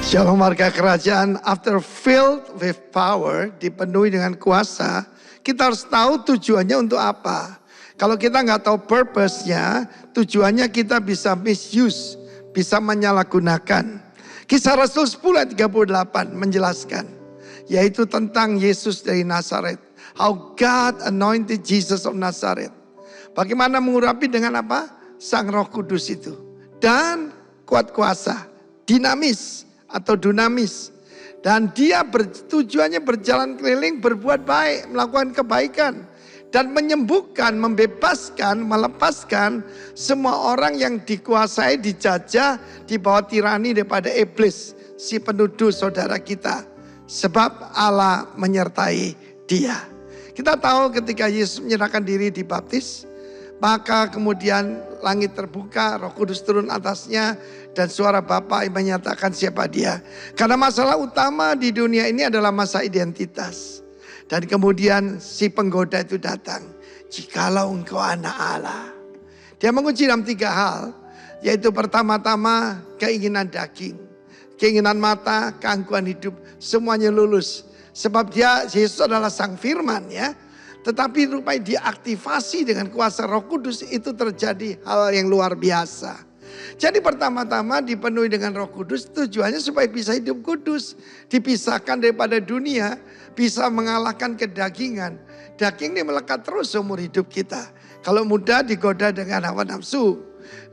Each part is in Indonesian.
Shalom warga kerajaan, after filled with power, dipenuhi dengan kuasa, kita harus tahu tujuannya untuk apa. Kalau kita nggak tahu purpose-nya, tujuannya kita bisa misuse, bisa menyalahgunakan. Kisah Rasul 10 ayat 38 menjelaskan, yaitu tentang Yesus dari Nazaret. How God anointed Jesus of Nazareth. Bagaimana mengurapi dengan apa? Sang Roh Kudus itu. Dan kuat kuasa, dinamis atau dunamis. Dan dia tujuannya berjalan keliling, berbuat baik, melakukan kebaikan. Dan menyembuhkan, membebaskan, melepaskan semua orang yang dikuasai, dijajah, di bawah tirani daripada iblis. Si penuduh saudara kita. Sebab Allah menyertai dia. Kita tahu ketika Yesus menyerahkan diri dibaptis, maka kemudian langit terbuka, Roh Kudus turun atasnya, dan suara Bapa yang menyatakan siapa dia. Karena masalah utama di dunia ini adalah masalah identitas. Dan kemudian si penggoda itu datang. Jikalau engkau anak Allah. Dia menguji dalam 3 hal. Yaitu pertama-tama keinginan daging. Keinginan mata, keangkuhan hidup. Semuanya lulus. Sebab Yesus adalah sang firman ya. Tetapi rupanya diaktifasi dengan kuasa Roh Kudus, itu terjadi hal yang luar biasa. Jadi pertama-tama dipenuhi dengan Roh Kudus, tujuannya supaya bisa hidup kudus. Dipisahkan daripada dunia, bisa mengalahkan kedagingan. Daging ini melekat terus seumur hidup kita. Kalau muda digoda dengan hawa nafsu.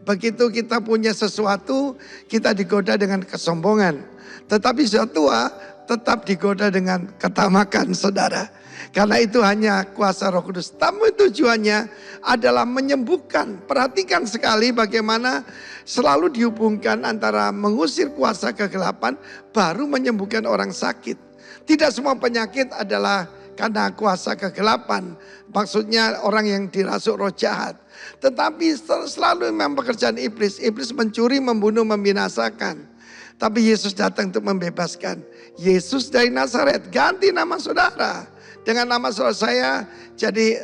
Begitu kita punya sesuatu, kita digoda dengan kesombongan. Tetapi sudah tua, tetap digoda dengan ketamakan saudara. Karena itu hanya kuasa Roh Kudus. Tapi tujuannya adalah menyembuhkan. Perhatikan sekali bagaimana selalu dihubungkan antara mengusir kuasa kegelapan baru menyembuhkan orang sakit. Tidak semua penyakit adalah karena kuasa kegelapan. Maksudnya orang yang dirasuk roh jahat. Tetapi selalu memang pekerjaan iblis. Iblis mencuri, membunuh, membinasakan. Tapi Yesus datang untuk membebaskan. Yesus dari Nazaret, ganti nama saudara. Dengan nama saudara saya jadi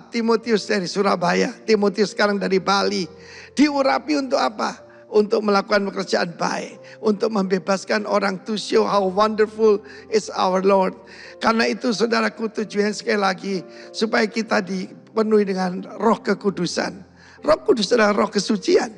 Timotius dari Surabaya. Timotius sekarang dari Bali. Diurapi untuk apa? Untuk melakukan pekerjaan baik. Untuk membebaskan orang, to show how wonderful is our Lord. Karena itu saudaraku, tujuannya sekali lagi supaya kita dipenuhi dengan roh kekudusan. Roh kudus adalah roh kesucian.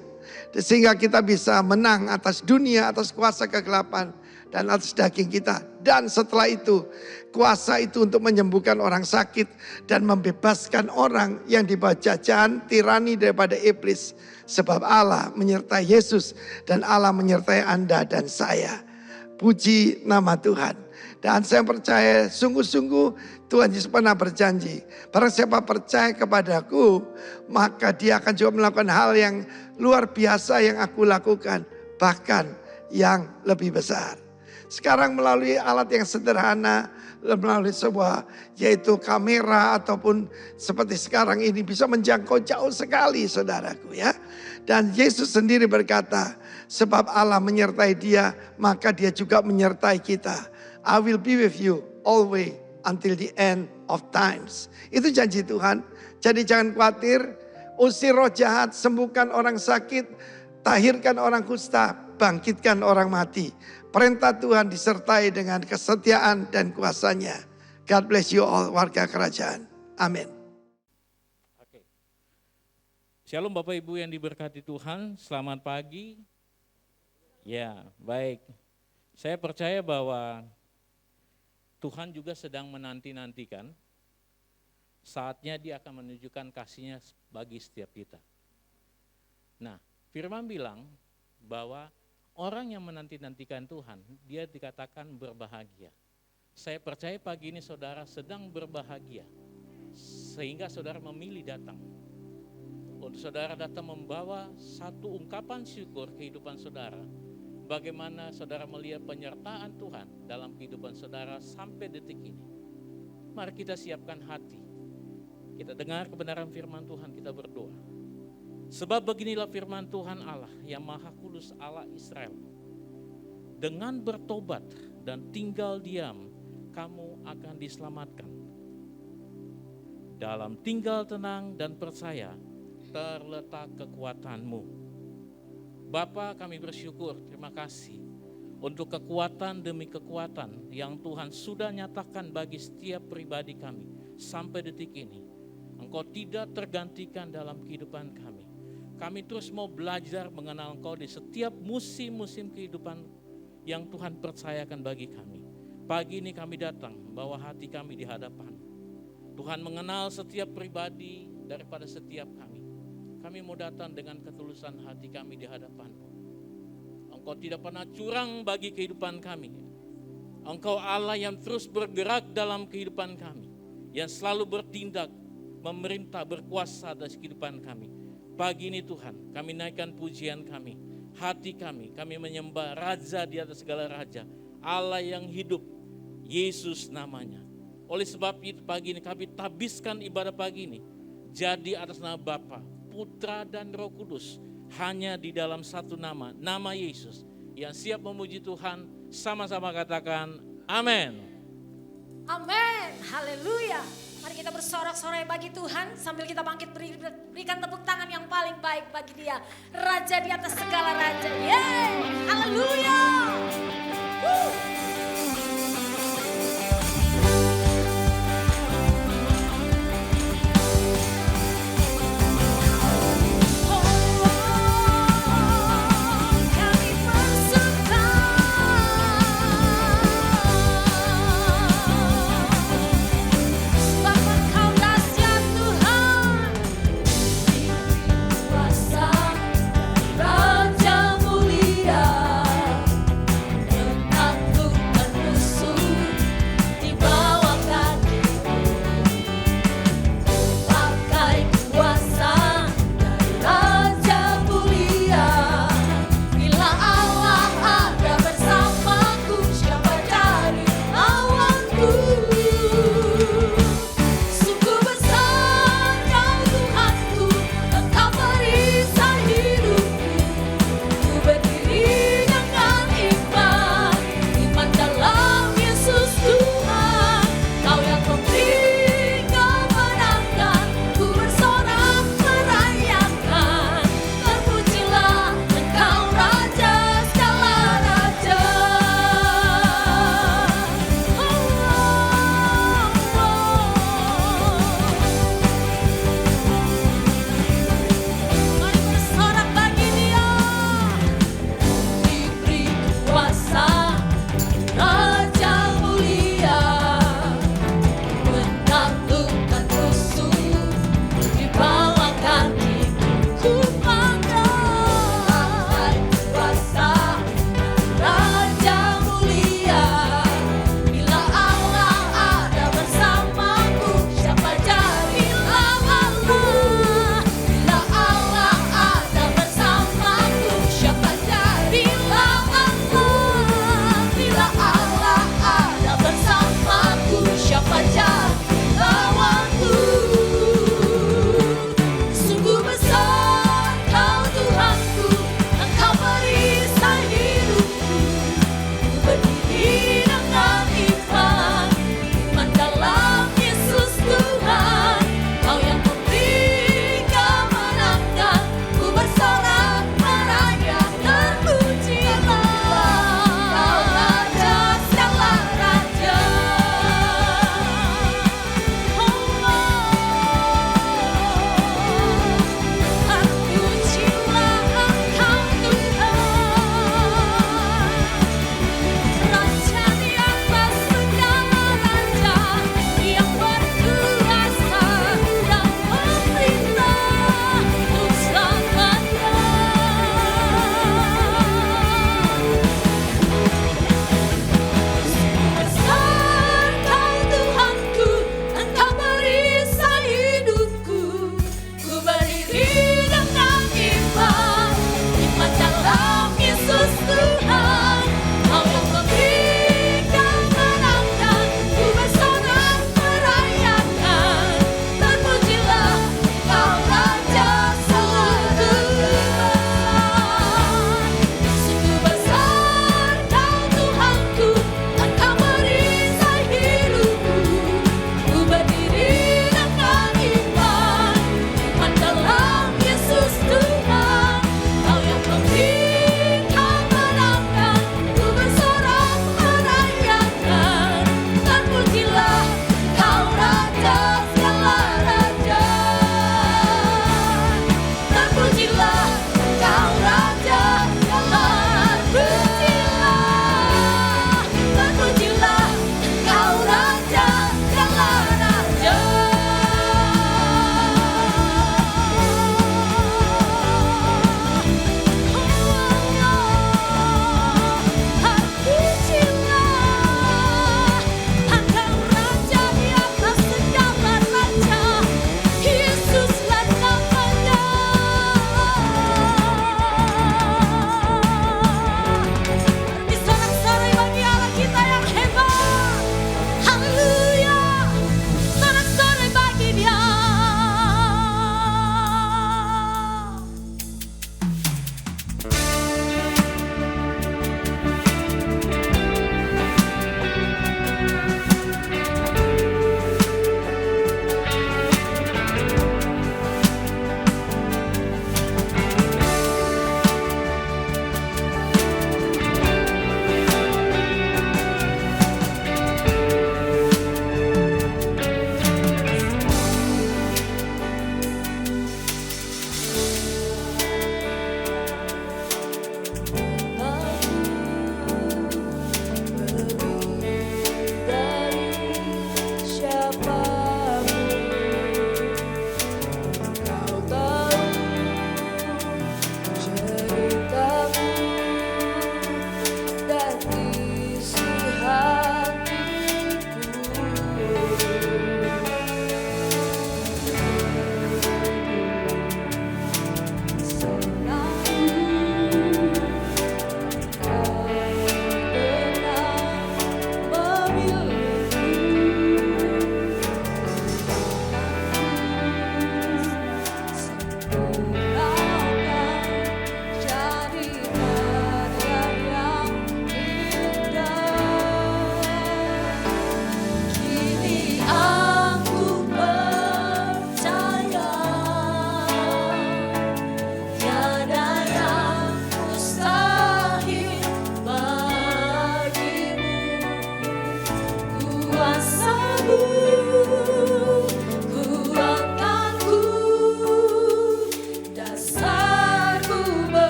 Sehingga kita bisa menang atas dunia, atas kuasa kegelapan. Dan atas daging kita. Dan setelah itu kuasa itu untuk menyembuhkan orang sakit. Dan membebaskan orang yang dibawah jajahan tirani daripada iblis. Sebab Allah menyertai Yesus. Dan Allah menyertai Anda dan saya. Puji nama Tuhan. Dan saya percaya sungguh-sungguh Tuhan Yesus pernah berjanji. Barang siapa percaya kepadaku, maka dia akan juga melakukan hal yang luar biasa yang aku lakukan. Bahkan yang lebih besar. Sekarang melalui alat yang sederhana, melalui sebuah yaitu kamera ataupun seperti sekarang ini bisa menjangkau jauh sekali saudaraku ya. Dan Yesus sendiri berkata, sebab Allah menyertai dia, maka dia juga menyertai kita. I will be with you always until the end of times. Itu janji Tuhan. Jadi jangan khawatir, usir roh jahat, sembuhkan orang sakit, tahirkan orang kusta, bangkitkan orang mati. Perintah Tuhan disertai dengan kesetiaan dan kuasanya. God bless you all warga kerajaan. Amin. Oke. Shalom Bapak Ibu yang diberkati Tuhan, selamat pagi. Ya, baik. Saya percaya bahwa Tuhan juga sedang menanti-nantikan saatnya dia akan menunjukkan kasih-Nya bagi setiap kita. Nah, firman bilang bahwa orang yang menanti-nantikan Tuhan, dia dikatakan berbahagia. Saya percaya pagi ini saudara sedang berbahagia, sehingga saudara memilih datang. Untuk saudara datang membawa satu ungkapan syukur kehidupan saudara. Bagaimana saudara melihat penyertaan Tuhan dalam kehidupan saudara sampai detik ini. Mari kita siapkan hati. Kita dengar kebenaran firman Tuhan, kita berdoa. Sebab beginilah firman Tuhan Allah yang Maha Kudus Allah Israel. Dengan bertobat dan tinggal diam, kamu akan diselamatkan. Dalam tinggal tenang dan percaya, terletak kekuatanmu. Bapa, kami bersyukur, terima kasih untuk kekuatan demi kekuatan yang Tuhan sudah nyatakan bagi setiap pribadi kami sampai detik ini. Engkau tidak tergantikan dalam kehidupan kami. Kami terus mau belajar mengenal Engkau di setiap musim-musim kehidupan yang Tuhan percayakan bagi kami. Pagi ini kami datang bawa hati kami di hadapan. Tuhan mengenal setiap pribadi daripada setiap kami. Kami mau datang dengan ketulusan hati kami di hadapan-Mu. Engkau tidak pernah curang bagi kehidupan kami. Engkau Allah yang terus bergerak dalam kehidupan kami. Yang selalu bertindak, memerintah, berkuasa atas kehidupan kami. Pagi ini Tuhan, kami naikkan pujian kami. Hati kami menyembah Raja di atas segala Raja. Allah yang hidup, Yesus namanya. Oleh sebab itu pagi ini kami tabiskan ibadah pagi ini. Jadi atas nama Bapa, Putra dan Roh Kudus. Hanya di dalam satu nama, nama Yesus. Yang siap memuji Tuhan, sama-sama katakan amin. Amin, haleluya. Mari kita bersorak-sorai bagi Tuhan sambil kita bangkit berikan tepuk tangan yang paling baik bagi Dia. Raja di atas segala raja. Yeay, haleluya. Raja mulia, dengan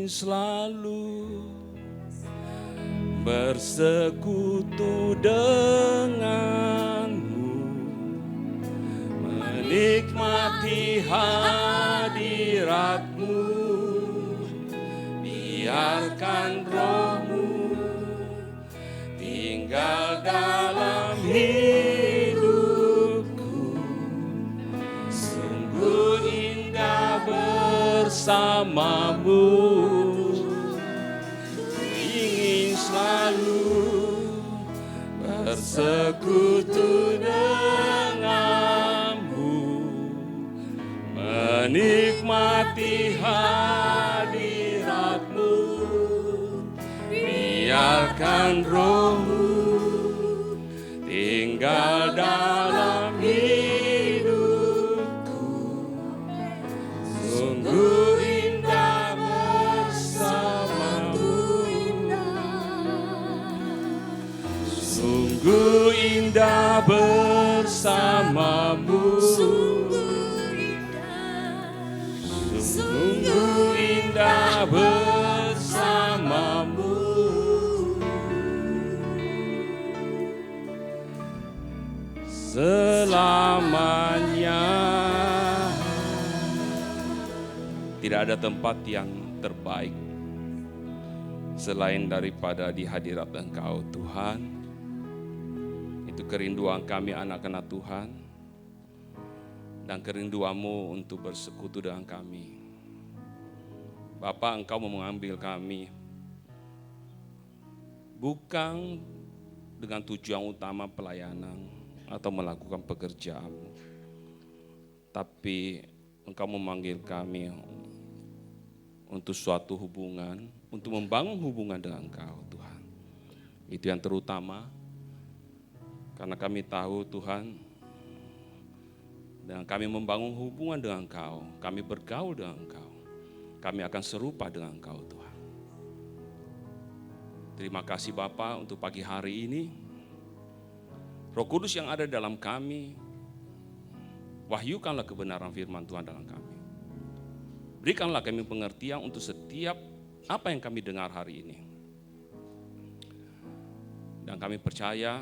ingin selalu bersekutu denganmu, menikmati hadiratmu, biarkan rohmu tinggal dalam hidupku. Sungguh indah bersamamu, ingin selalu bersekutu denganmu, menikmati hadiratmu, biarkan rohmu tinggal dalam hidupku. Sungguh indah bersamamu, sungguh indah bersamamu, sungguh indah bersamamu. Selamanya. Tidak ada tempat yang terbaik selain daripada di hadirat Engkau, Tuhan. Itu kerinduan kami anak-anak Tuhan, dan kerinduan-Mu untuk bersekutu dengan kami. Bapa, Engkau mau mengambil kami bukan dengan tujuan utama pelayanan atau melakukan pekerjaan-Mu, tapi Engkau memanggil kami untuk suatu hubungan, untuk membangun hubungan dengan Engkau, Tuhan. Itu yang terutama, karena kami tahu, Tuhan, dengan kami membangun hubungan dengan Engkau, kami bergaul dengan Engkau, kami akan serupa dengan Engkau, Tuhan. Terima kasih Bapa untuk pagi hari ini. Roh Kudus yang ada dalam kami, wahyukanlah kebenaran firman Tuhan dalam kami. Berikanlah kami pengertian untuk setiap apa yang kami dengar hari ini. Dan kami percaya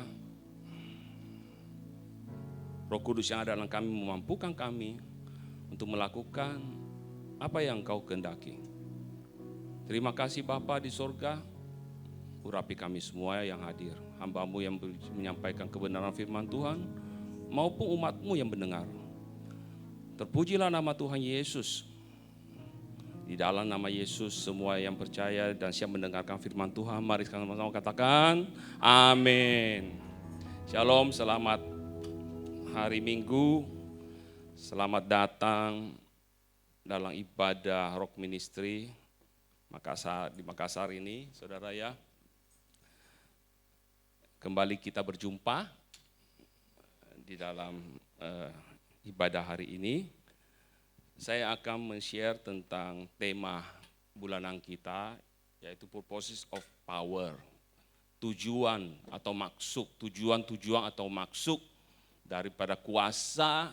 Roh Kudus yang ada dalam kami memampukan kami untuk melakukan apa yang Engkau kehendaki. Terima kasih Bapa di sorga, urapi kami semua yang hadir, hamba-Mu yang menyampaikan kebenaran firman Tuhan, maupun umat-Mu yang mendengar. Terpujilah nama Tuhan Yesus. Di dalam nama Yesus semua yang percaya dan siap mendengarkan firman Tuhan, mari sama-sama katakan amin. Shalom, selamat hari Minggu, selamat datang dalam ibadah Rock Ministry di Makassar ini, saudara ya. Kembali kita berjumpa di dalam ibadah hari ini. Saya akan men-share tentang tema bulanan kita, yaitu Purposes of Power. Tujuan atau maksud, tujuan atau maksud daripada kuasa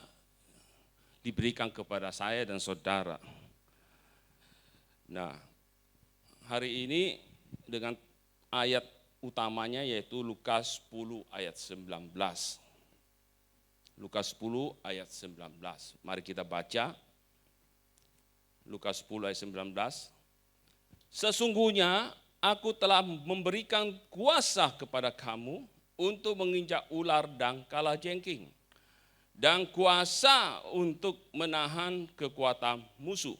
diberikan kepada saya dan saudara. Nah, hari ini dengan ayat utamanya yaitu Lukas 10 ayat 19. Lukas 10 ayat 19. Mari kita baca. Lukas 10 ayat 19. Sesungguhnya aku telah memberikan kuasa kepada kamu untuk menginjak ular dan kalajengking, dan kuasa untuk menahan kekuatan musuh,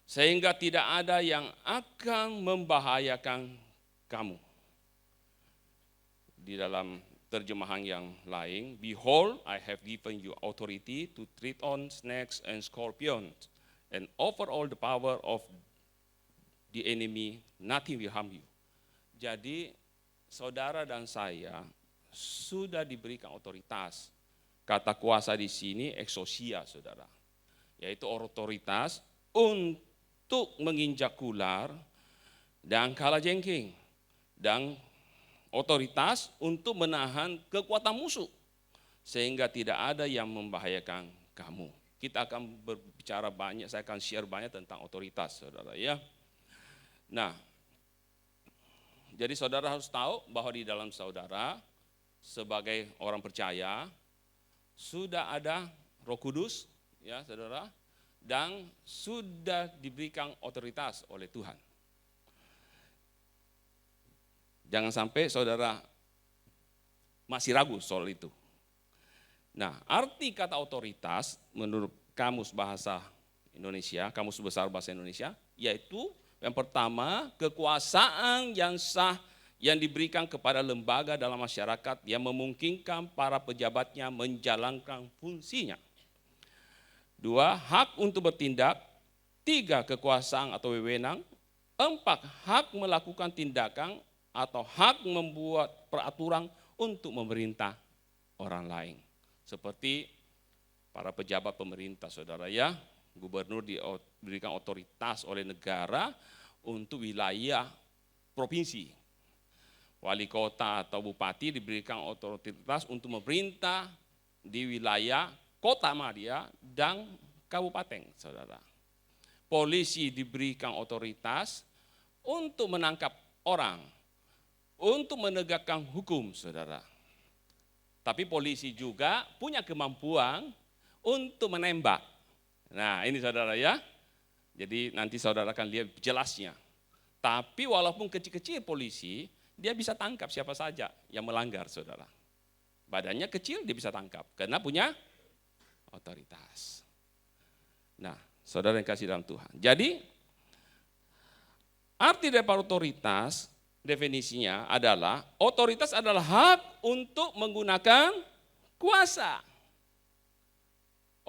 sehingga tidak ada yang akan membahayakan kamu. Di dalam terjemahan yang lain, behold, I have given you authority to tread on snakes and scorpions, and over all the power of the enemy, nothing will harm you. Jadi saudara dan saya sudah diberikan otoritas. Kata kuasa di sini exousia, saudara, yaitu otoritas untuk menginjak ular dan kalajengking, dan otoritas untuk menahan kekuatan musuh, sehingga tidak ada yang membahayakan kamu. Kita akan berbicara banyak, saya akan share banyak tentang otoritas, saudara ya. Nah, jadi saudara harus tahu bahwa di dalam saudara sebagai orang percaya sudah ada Roh Kudus, ya saudara, dan sudah diberikan otoritas oleh Tuhan. Jangan sampai saudara masih ragu soal itu. Nah, arti kata otoritas menurut Kamus Bahasa Indonesia, Kamus Besar Bahasa Indonesia, yaitu yang pertama, kekuasaan yang sah yang diberikan kepada lembaga dalam masyarakat yang memungkinkan para pejabatnya menjalankan fungsinya. 2, hak untuk bertindak. 3, kekuasaan atau wewenang. 4, hak melakukan tindakan atau hak membuat peraturan untuk memerintah orang lain. Seperti para pejabat pemerintah, saudara ya, gubernur diberikan otoritas oleh negara untuk wilayah provinsi. Wali kota atau bupati diberikan otoritas untuk memerintah di wilayah kota madya dan kabupaten, saudara. Polisi diberikan otoritas untuk menangkap orang, untuk menegakkan hukum, saudara. Tapi polisi juga punya kemampuan untuk menembak. Nah, ini saudara ya. Jadi nanti saudara akan lihat jelasnya. Tapi walaupun kecil-kecil polisi, dia bisa tangkap siapa saja yang melanggar, saudara. Badannya kecil, dia bisa tangkap karena punya otoritas. Nah, saudara yang kasih dalam Tuhan. Jadi, arti dari otoritas, definisinya adalah, otoritas adalah hak untuk menggunakan kuasa.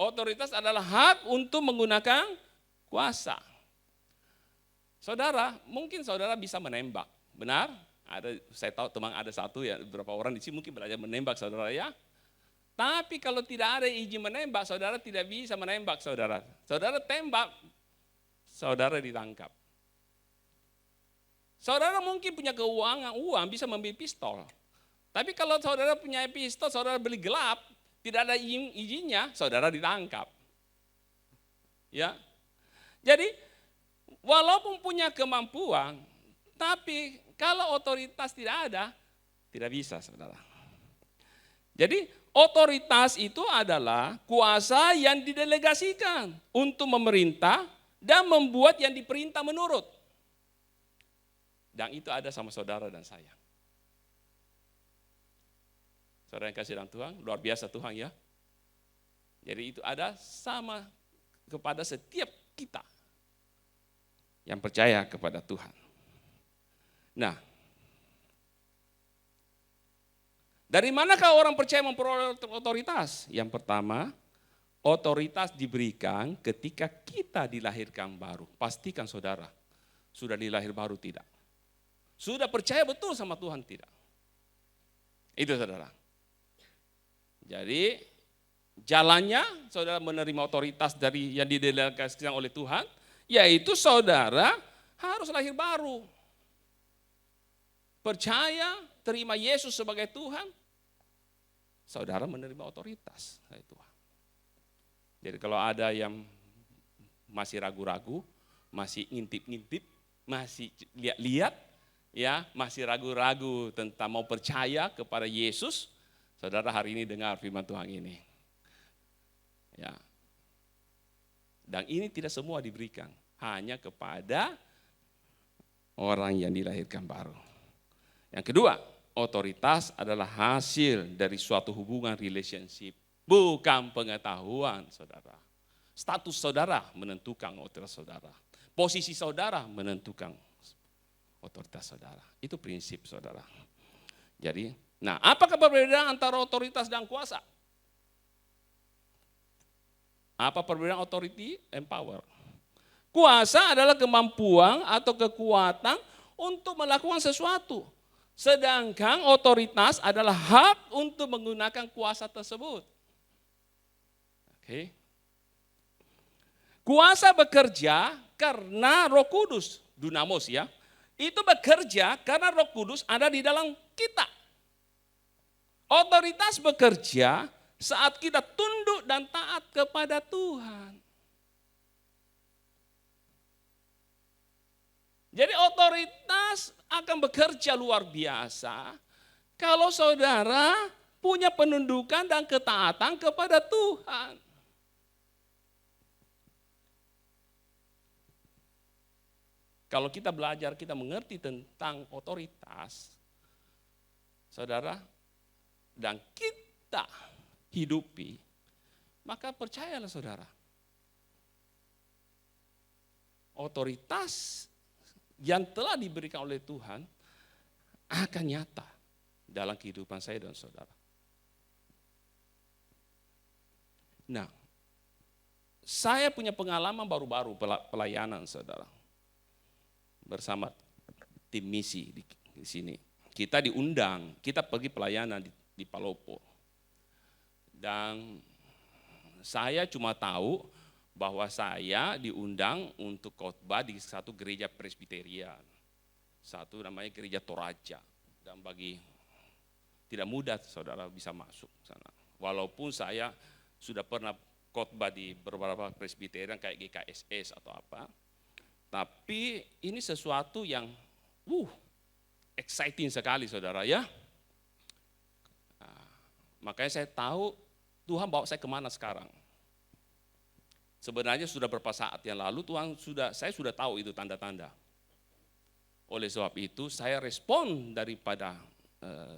Otoritas adalah hak untuk menggunakan kuasa. Saudara, mungkin saudara bisa menembak, benar? Saya tahu teman ada satu ya, beberapa orang di sini mungkin belajar menembak, saudara ya. Tapi kalau tidak ada izin menembak, saudara tidak bisa menembak, saudara. Saudara tembak, saudara ditangkap. Saudara mungkin punya uang bisa membeli pistol. Tapi kalau saudara punya pistol, saudara beli gelap, tidak ada izinnya, saudara ditangkap. Ya. Jadi, walaupun punya kemampuan, tapi kalau otoritas tidak ada, tidak bisa, saudara. Jadi, otoritas itu adalah kuasa yang didelegasikan untuk memerintah dan membuat yang diperintah menurut. Dan itu ada sama saudara dan saya. Saudara yang kasih dalam Tuhan, luar biasa Tuhan ya. Jadi itu ada sama kepada setiap kita yang percaya kepada Tuhan. Nah, dari manakah orang percaya memperoleh otoritas? Yang pertama, otoritas diberikan ketika kita dilahirkan baru. Pastikan saudara, sudah dilahir baru tidak? Sudah percaya betul sama Tuhan tidak? Itu saudara. Jadi jalannya saudara menerima otoritas dari yang didelegasikan oleh Tuhan, yaitu saudara harus lahir baru. Percaya, terima Yesus sebagai Tuhan, saudara menerima otoritas dari Tuhan. Jadi kalau ada yang masih ragu-ragu, masih ngintip-ngintip, masih lihat-lihat, ya masih ragu-ragu tentang mau percaya kepada Yesus, saudara hari ini dengar firman Tuhan ini. Ya. Dan ini tidak semua diberikan, hanya kepada orang yang dilahirkan baru. Yang kedua, otoritas adalah hasil dari suatu hubungan relationship, bukan pengetahuan saudara. Status saudara menentukan otoritas saudara. Posisi saudara menentukan otoritas saudara. Itu prinsip saudara. Jadi, nah apakah perbedaan antara otoritas dan kuasa? Apa perbedaan authority and power? Kuasa adalah kemampuan atau kekuatan untuk melakukan sesuatu. Sedangkan otoritas adalah hak untuk menggunakan kuasa tersebut. Oke. Kuasa bekerja karena Roh Kudus, dunamos ya. Itu bekerja karena Roh Kudus ada di dalam kita. Otoritas bekerja saat kita tunduk dan taat kepada Tuhan. Jadi otoritas akan bekerja luar biasa kalau saudara punya penundukan dan ketaatan kepada Tuhan. Kalau kita belajar, kita mengerti tentang otoritas, saudara, dan kita hidupi, maka percayalah saudara, otoritas yang telah diberikan oleh Tuhan akan nyata dalam kehidupan saya dan saudara. Nah, saya punya pengalaman baru-baru pelayanan saudara. Bersama tim misi di sini. Kita diundang, kita pergi pelayanan di Palopo. Dan saya cuma tahu bahwa saya diundang untuk khotbah di satu gereja Presbyterian. Satu namanya gereja Toraja. Dan bagi tidak mudah saudara bisa masuk sana. Walaupun saya sudah pernah khotbah di beberapa Presbyterian kayak GKSS atau apa. Tapi ini sesuatu yang exciting sekali saudara ya. Nah, makanya saya tahu Tuhan bawa saya kemana sekarang. Sebenarnya sudah beberapa saat yang lalu saya sudah tahu itu tanda-tanda. Oleh sebab itu saya respon daripada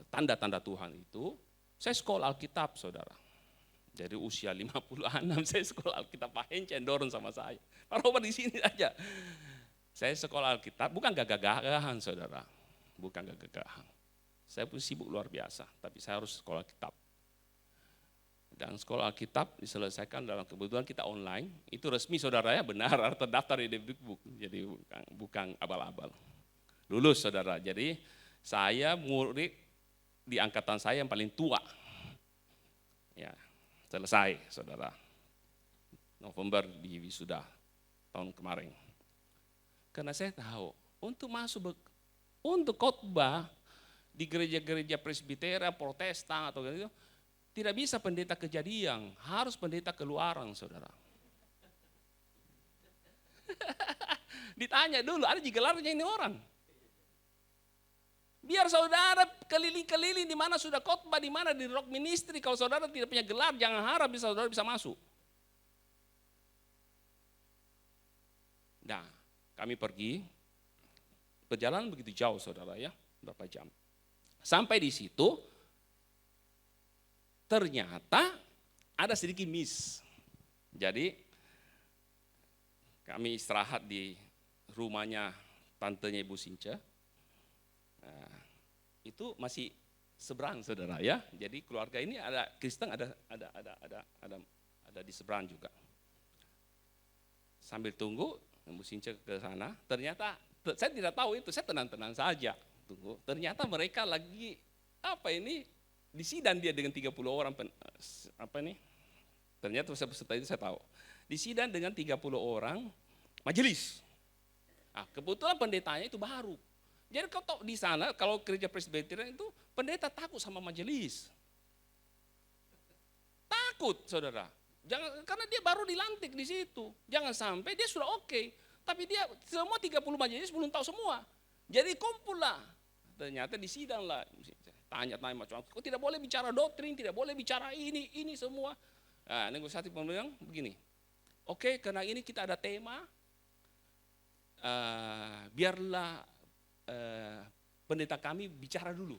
tanda-tanda Tuhan itu, saya sekolah Alkitab saudara. Jadi usia 56 saya sekolah Alkitab, Pak Hence dorong sama saya. Pak Robert di sini aja. Saya sekolah Alkitab, bukan gagah-gagahan saudara. Bukan gagah-gagahan. Saya pun sibuk luar biasa, tapi saya harus sekolah Alkitab. Dan sekolah Alkitab diselesaikan dalam kebetulan kita online. Itu resmi saudara ya, benar, terdaftar di Depdikbud. Jadi bukan abal-abal. Lulus saudara, jadi saya murid di angkatan saya yang paling tua. Ya. Selesai saudara, November di wisuda tahun kemarin. Karena saya tahu untuk untuk khotbah di gereja-gereja Presbyterian, Protestan atau gitu, tidak bisa pendeta kejadian, harus pendeta keluaran saudara. Ditanya dulu, ada gelarnya ini orang. Biar saudara keliling-keliling di mana sudah khotbah, di mana di rock ministry. Kalau saudara tidak punya gelar, jangan harap saudara bisa masuk. Nah, kami pergi, perjalanan begitu jauh saudara ya, berapa jam. Sampai di situ, ternyata ada sedikit miss. Jadi, kami istirahat di rumahnya tantenya Ibu Sinca. Nah, itu masih seberang saudara ya. Jadi keluarga ini ada Kristen, ada di seberang juga. Sambil tunggu, Ibu Sinca ke sana. Ternyata saya tidak tahu itu, saya tenang-tenang saja tunggu. Ternyata mereka lagi disidang dia dengan 30 orang Ternyata setelah itu saya tahu. Disidang dengan 30 orang majelis. Nah, kebetulan pendetanya itu baru. Jadi kalau di sana, kalau gereja Presbyterian itu pendeta takut sama majelis. Takut saudara. Karena dia baru dilantik di situ. Jangan sampai dia sudah oke. Tapi dia semua 30 majelis belum tahu semua. Jadi kumpul lah. Ternyata disidang lah. Tanya-tanya macam-macam. Kok tidak boleh bicara doktrin, tidak boleh bicara ini semua. Nah, negosiasi bilang begini. Oke, karena ini kita ada tema. Biarlah pendeta kami bicara dulu,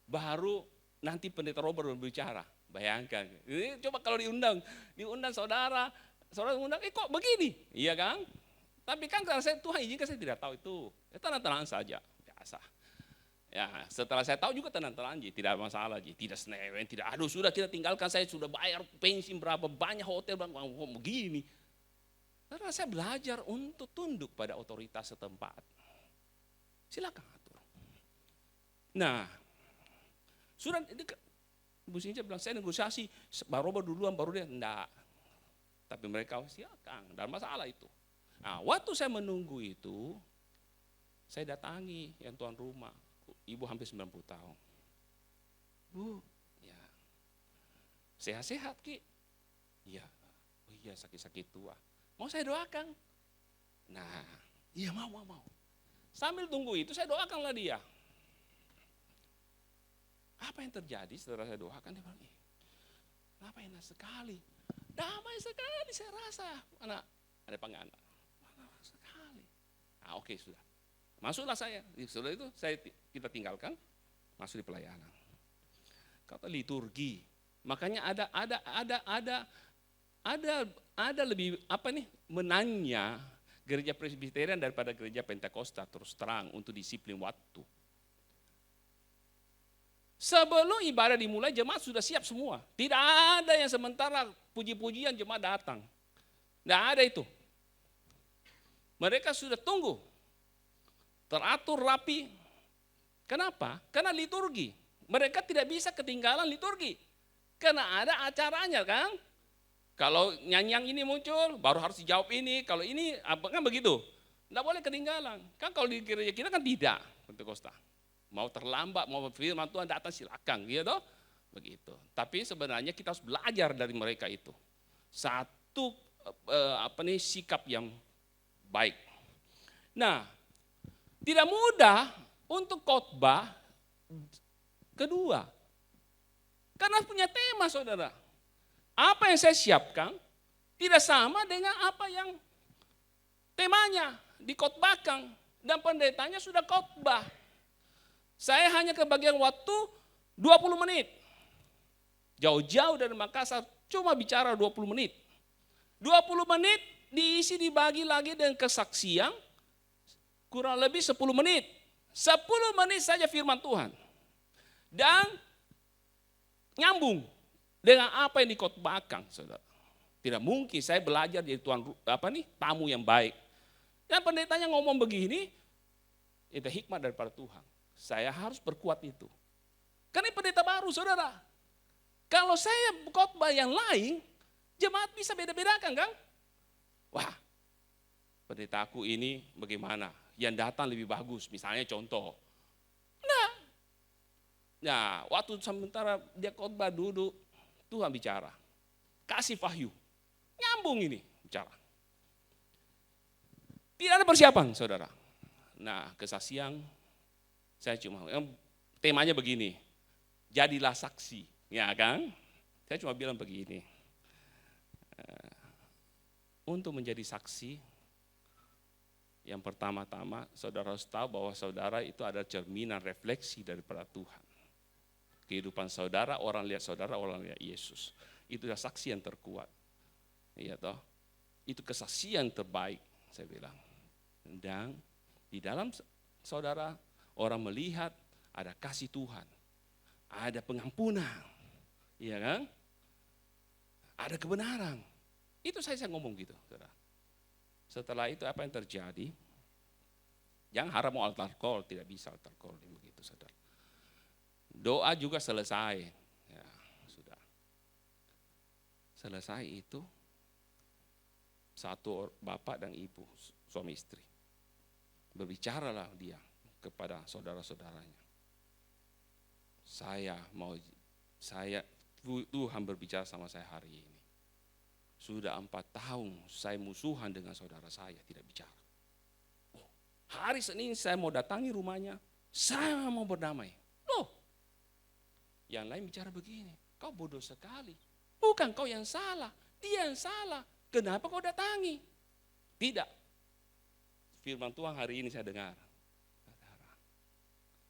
baru nanti pendeta Robert berbicara. Bayangkan, ini coba kalau diundang saudara undang, kok begini, iya kan? Tapi kan karena Tuhan izinkan saya tidak tahu itu, ya tenang-tenang saja, biasa. Ya setelah saya tahu juga tenang-tenang aja, tidak masalah aja, tidak senewen, tidak aduh sudah kita tinggalkan, saya sudah bayar pensi berapa banyak hotel, begini. Karena saya belajar untuk tunduk pada otoritas setempat. Silakan atur. Nah, sudah Bu Sinca bilang saya negosiasi, baru duluan baru dia, enggak. Tapi mereka silakan, tidak masalah itu. Nah, waktu saya menunggu itu, saya datangi yang tuan rumah, ibu hampir 90 tahun. Bu, ya, sehat-sehat Ki? Iya, oh iya sakit-sakit tua. Mau saya doakan? Nah, iya mau. Sambil tunggu itu saya doakanlah dia. Apa yang terjadi setelah saya doakan? Dia bilang, kenapa enak sekali, damai sekali saya rasa. Anak, ada panggil anak. Sekali. Nah, oke, sudah. Masuklah saya. Setelah itu kita tinggalkan, masuk di pelayanan. Kata liturgi. Makanya ada lebih menanya gereja Presbyterian daripada gereja Pentakosta, terus terang, untuk disiplin waktu. Sebelum ibadah dimulai, jemaat sudah siap semua. Tidak ada yang sementara puji-pujian jemaat datang. Tidak ada itu. Mereka sudah tunggu. Teratur rapi. Kenapa? Karena liturgi. Mereka tidak bisa ketinggalan liturgi. Karena ada acaranya kan. Kalau nyanyi yang ini muncul, baru harus dijawab ini. Kalau ini, kan begitu. Tidak boleh ketinggalan. Kan kalau di gereja kita kan tidak. Pentakosta. Mau terlambat, mau firman Tuhan datang silakan, gitu. Begitu. Tapi sebenarnya kita harus belajar dari mereka itu. Satu sikap yang baik. Nah, tidak mudah untuk khotbah kedua. Karena punya tema, saudara. Apa yang saya siapkan tidak sama dengan apa yang temanya dikhotbahkan. Dan pendetanya sudah khotbah. Saya hanya kebagian waktu 20 menit. Jauh-jauh dari Makassar cuma bicara 20 menit. 20 menit diisi dibagi lagi dengan kesaksian kurang lebih 10 menit. 10 menit saja firman Tuhan. Dan nyambung dengan apa yang dikhotbahkan, saudara. Tidak mungkin saya belajar dari tamu yang baik. Dan pendetanya ngomong begini, itu hikmah daripada Tuhan. Saya harus perkuat itu. Karena pendeta baru, saudara. Kalau saya khotbah yang lain, jemaat bisa beda-bedakan kan? Wah, pendetaku ini bagaimana? Yang datang lebih bagus, misalnya contoh. Nah, waktu sementara dia khotbah duduk, Tuhan bicara. Kasih wahyu. Nyambung ini bicara. Tidak ada persiapan, saudara. Nah, kesaksian saya cuma, temanya begini, jadilah saksi, ya kan? Saya cuma bilang begini, untuk menjadi saksi, yang pertama-tama saudara harus tahu bahwa saudara itu ada cerminan refleksi daripada Tuhan. Kehidupan saudara, orang lihat Yesus. Itu adalah saksi yang terkuat. Iya toh? Itu kesaksian terbaik, saya bilang. Dan di dalam saudara, orang melihat ada kasih Tuhan, ada pengampunan, iya kan? Ada kebenaran. Itu saya ngomong gitu, saudara. Setelah itu apa yang terjadi? Jangan haram mau altar-call, tidak bisa altar-call begitu, saudara. Doa juga selesai, ya sudah. Selesai itu satu bapak dan ibu, suami istri, berbicaralah dia kepada saudara-saudaranya. Tuhan berbicara sama saya hari ini. Sudah 4 tahun saya musuhan dengan saudara saya, tidak bicara. Hari Senin saya mau datangi rumahnya, saya mau berdamai. Loh, yang lain bicara begini, kau bodoh sekali. Bukan kau yang salah, dia yang salah. Kenapa kau datangi? Tidak. Firman Tuhan hari ini saya dengar.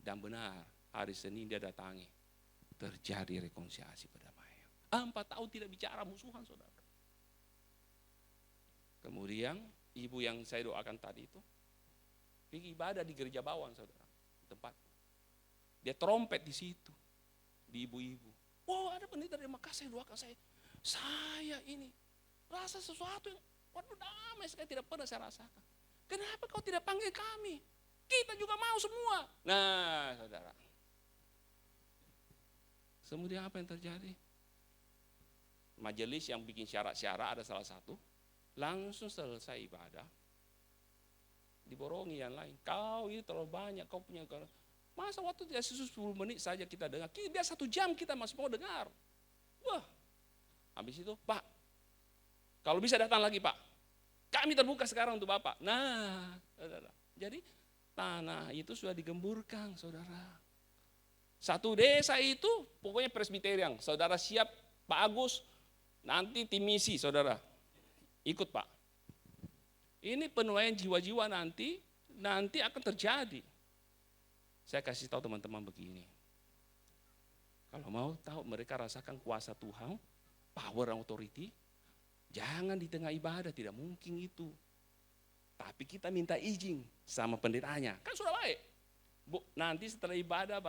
Dan benar, hari Senin dia datangi. Terjadi rekonsiliasi perdamaian. 4 tahun tidak bicara musuhan, saudara. Kemudian ibu yang saya doakan tadi itu pergi ibadah di gereja bawang, saudara, tempat. Dia trompet di situ, di ibu-ibu. Wow, ada pendeta dari Makassar yang doakan saya. Saya ini rasa sesuatu yang waduh damai sekali tidak pernah saya rasakan. Kenapa kau tidak panggil kami? Kita juga mau semua. Nah, saudara. Kemudian apa yang terjadi? Majelis yang bikin syarat-syarat ada salah satu. Langsung selesai ibadah. Diborongi yang lain. Kau ini terlalu banyak, kau punya. Masa waktu tidak 10 menit saja kita dengar. Biar 1 jam kita masih mau dengar. Wah. Habis itu, Pak. Kalau bisa datang lagi, Pak. Kami terbuka sekarang untuk Bapak. Nah, jadi tanah itu sudah digemburkan, saudara. Satu desa itu pokoknya presbiterian. Saudara siap, Pak Agus, nanti tim misi, saudara. Ikut, Pak. Ini penuaian jiwa-jiwa nanti akan terjadi. Saya kasih tahu teman-teman begini. Kalau mau tahu mereka rasakan kuasa Tuhan, power and authority, jangan di tengah ibadah, tidak mungkin itu. Tapi kita minta izin sama pendetanya, kan sudah baik. Bu, nanti setelah ibadah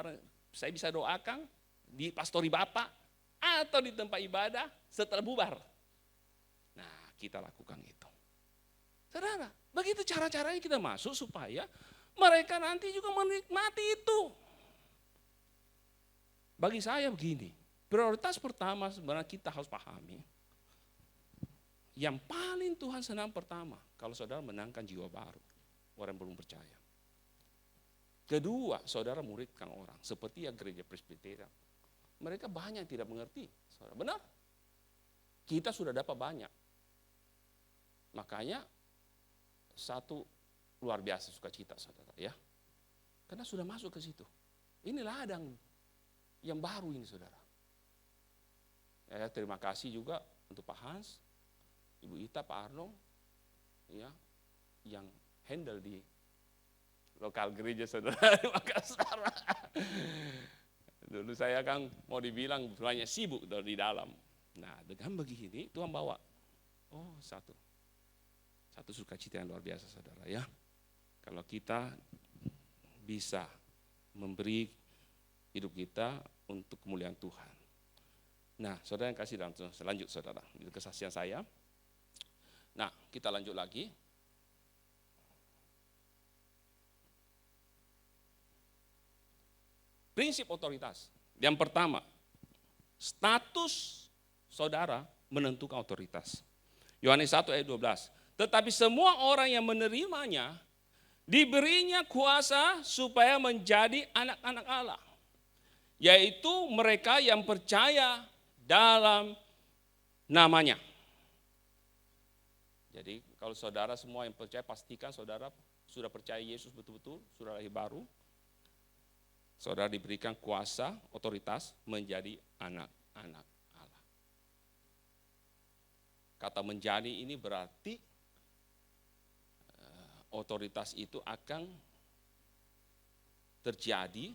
saya bisa doakan di pastori Bapak atau di tempat ibadah setelah bubar. Nah, kita lakukan itu. Saudara, begitu cara-caranya kita masuk supaya mereka nanti juga menikmati itu. Bagi saya begini, prioritas pertama sebenarnya kita harus pahami. Yang paling Tuhan senang pertama, kalau saudara menangkan jiwa baru, orang yang belum percaya. Kedua, saudara muridkan orang, seperti yang gereja presbiterian. Mereka banyak yang tidak mengerti, saudara. Benar? Kita sudah dapat banyak. Makanya, satu luar biasa sukacita, saudara, ya. Karena sudah masuk ke situ. Ini ladang yang baru ini, saudara. Ya, terima kasih juga untuk Pak Hans, Ibu Ita, Pak Arno, ya, yang handle di lokal gereja saudara di Makassar. Dulu saya kan mau dibilang banyak sibuk di dalam. Nah, dengan begini Tuhan bawa, satu sukacita yang luar biasa, saudara, ya. Kalau kita bisa memberi hidup kita untuk kemuliaan Tuhan. Nah, saudara yang kasih dalam lanjut, saudara, itu kesaksian saya. Nah, kita lanjut lagi. Prinsip otoritas. Yang pertama, status saudara menentukan otoritas. Yohanes 1 ayat 12. Tetapi semua orang yang menerimanya diberinya kuasa supaya menjadi anak-anak Allah. Yaitu mereka yang percaya dalam namanya. Jadi kalau saudara semua yang percaya, pastikan saudara sudah percaya Yesus betul-betul, sudah lahir baru. Saudara diberikan kuasa, otoritas menjadi anak-anak Allah. Kata menjadi ini berarti otoritas itu akan terjadi,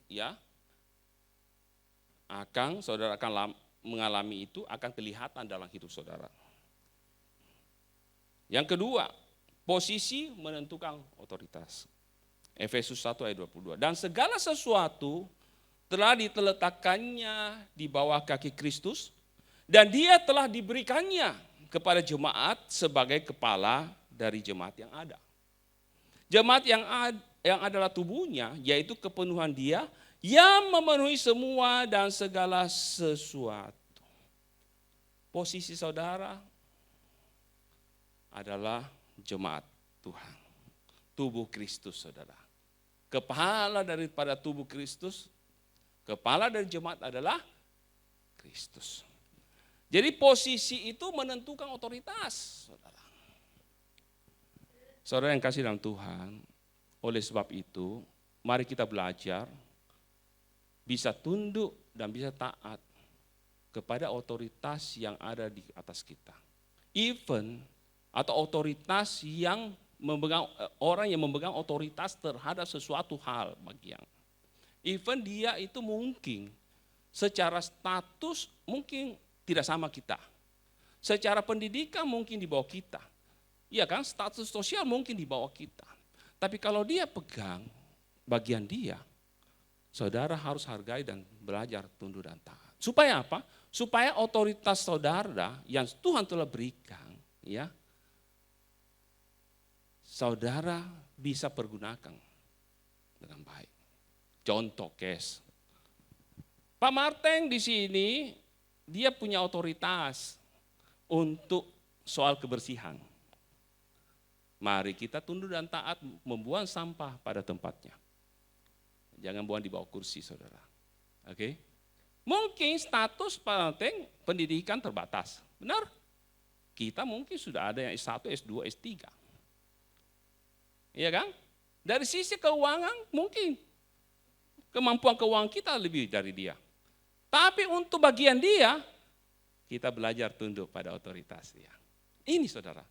ya. Saudara akan mengalami itu, akan kelihatan dalam hidup saudara. Yang kedua, posisi menentukan otoritas. Efesus 1 ayat 22. Dan segala sesuatu telah diletakkannya di bawah kaki Kristus, dan dia telah diberikannya kepada jemaat sebagai kepala dari jemaat yang ada. Jemaat yang adalah tubuhnya, yaitu kepenuhan dia yang memenuhi semua dan segala sesuatu. Posisi saudara adalah jemaat Tuhan. Tubuh Kristus, saudara. Kepala daripada tubuh Kristus, kepala dari jemaat adalah Kristus. Jadi posisi itu menentukan otoritas, saudara. Saudara yang kasih dalam Tuhan, oleh sebab itu, mari kita belajar, bisa tunduk dan bisa taat kepada otoritas yang ada di atas kita. Even atau otoritas yang orang yang memegang otoritas terhadap sesuatu hal bagian. Even dia itu mungkin secara status mungkin tidak sama kita. Secara pendidikan mungkin di bawah kita. Iya kan, status sosial mungkin di bawah kita. Tapi kalau dia pegang bagian dia, saudara harus hargai dan belajar tunduk dan taat. Supaya apa? Supaya otoritas saudara yang Tuhan telah berikan, ya, saudara bisa pergunakan dengan baik. Contoh case. Pak Marteng di sini dia punya otoritas untuk soal kebersihan. Mari kita tunduk dan taat membuang sampah pada tempatnya. Jangan buang di bawah kursi, saudara. Oke? Mungkin status Pak Marteng pendidikan terbatas. Benar? Kita mungkin sudah ada yang S1, S2, S3. Iya kan? Dari sisi keuangan mungkin kemampuan keuangan kita lebih dari dia. Tapi untuk bagian dia, kita belajar tunduk pada otoritas dia. Ini saudara,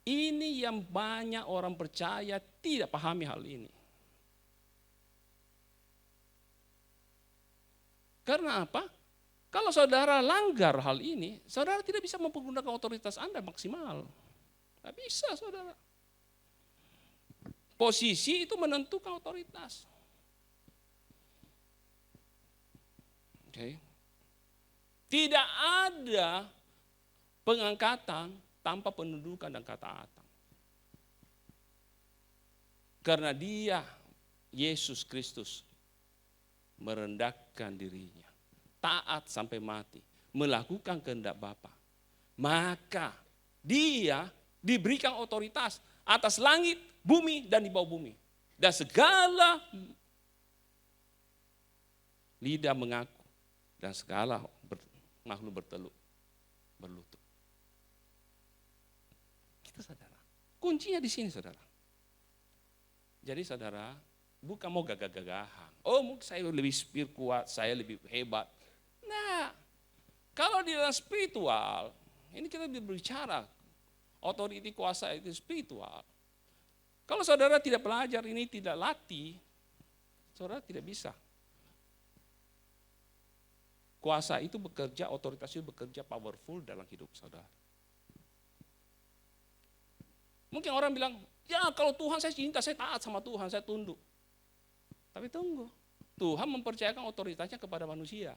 ini yang banyak orang percaya tidak pahami hal ini. Karena apa? Kalau saudara langgar hal ini, saudara tidak bisa mempergunakan otoritas Anda maksimal. Tidak bisa saudara. Posisi itu menentukan otoritas. Okay. Tidak ada pengangkatan tanpa pendudukan dan ketaatan. Karena dia, Yesus Kristus, merendahkan dirinya, taat sampai mati, melakukan kehendak Bapa. Maka dia diberikan otoritas atas langit, bumi, dan di bawah bumi. Dan segala lidah mengaku, dan segala makhluk berlutut. Kita saudara, kuncinya di sini saudara. Jadi saudara, bukan mau gagah-gagahan. Oh mungkin saya lebih kuat, saya lebih hebat. Nah, kalau di dalam spiritual, ini kita berbicara, otoriti kuasa itu spiritual. Kalau saudara tidak belajar ini, tidak latih, saudara tidak bisa. Kuasa itu bekerja, otoritas itu bekerja powerful dalam hidup saudara. Mungkin orang bilang, ya kalau Tuhan saya cinta, saya taat sama Tuhan, saya tunduk. Tapi tunggu, Tuhan mempercayakan otoritasnya kepada manusia.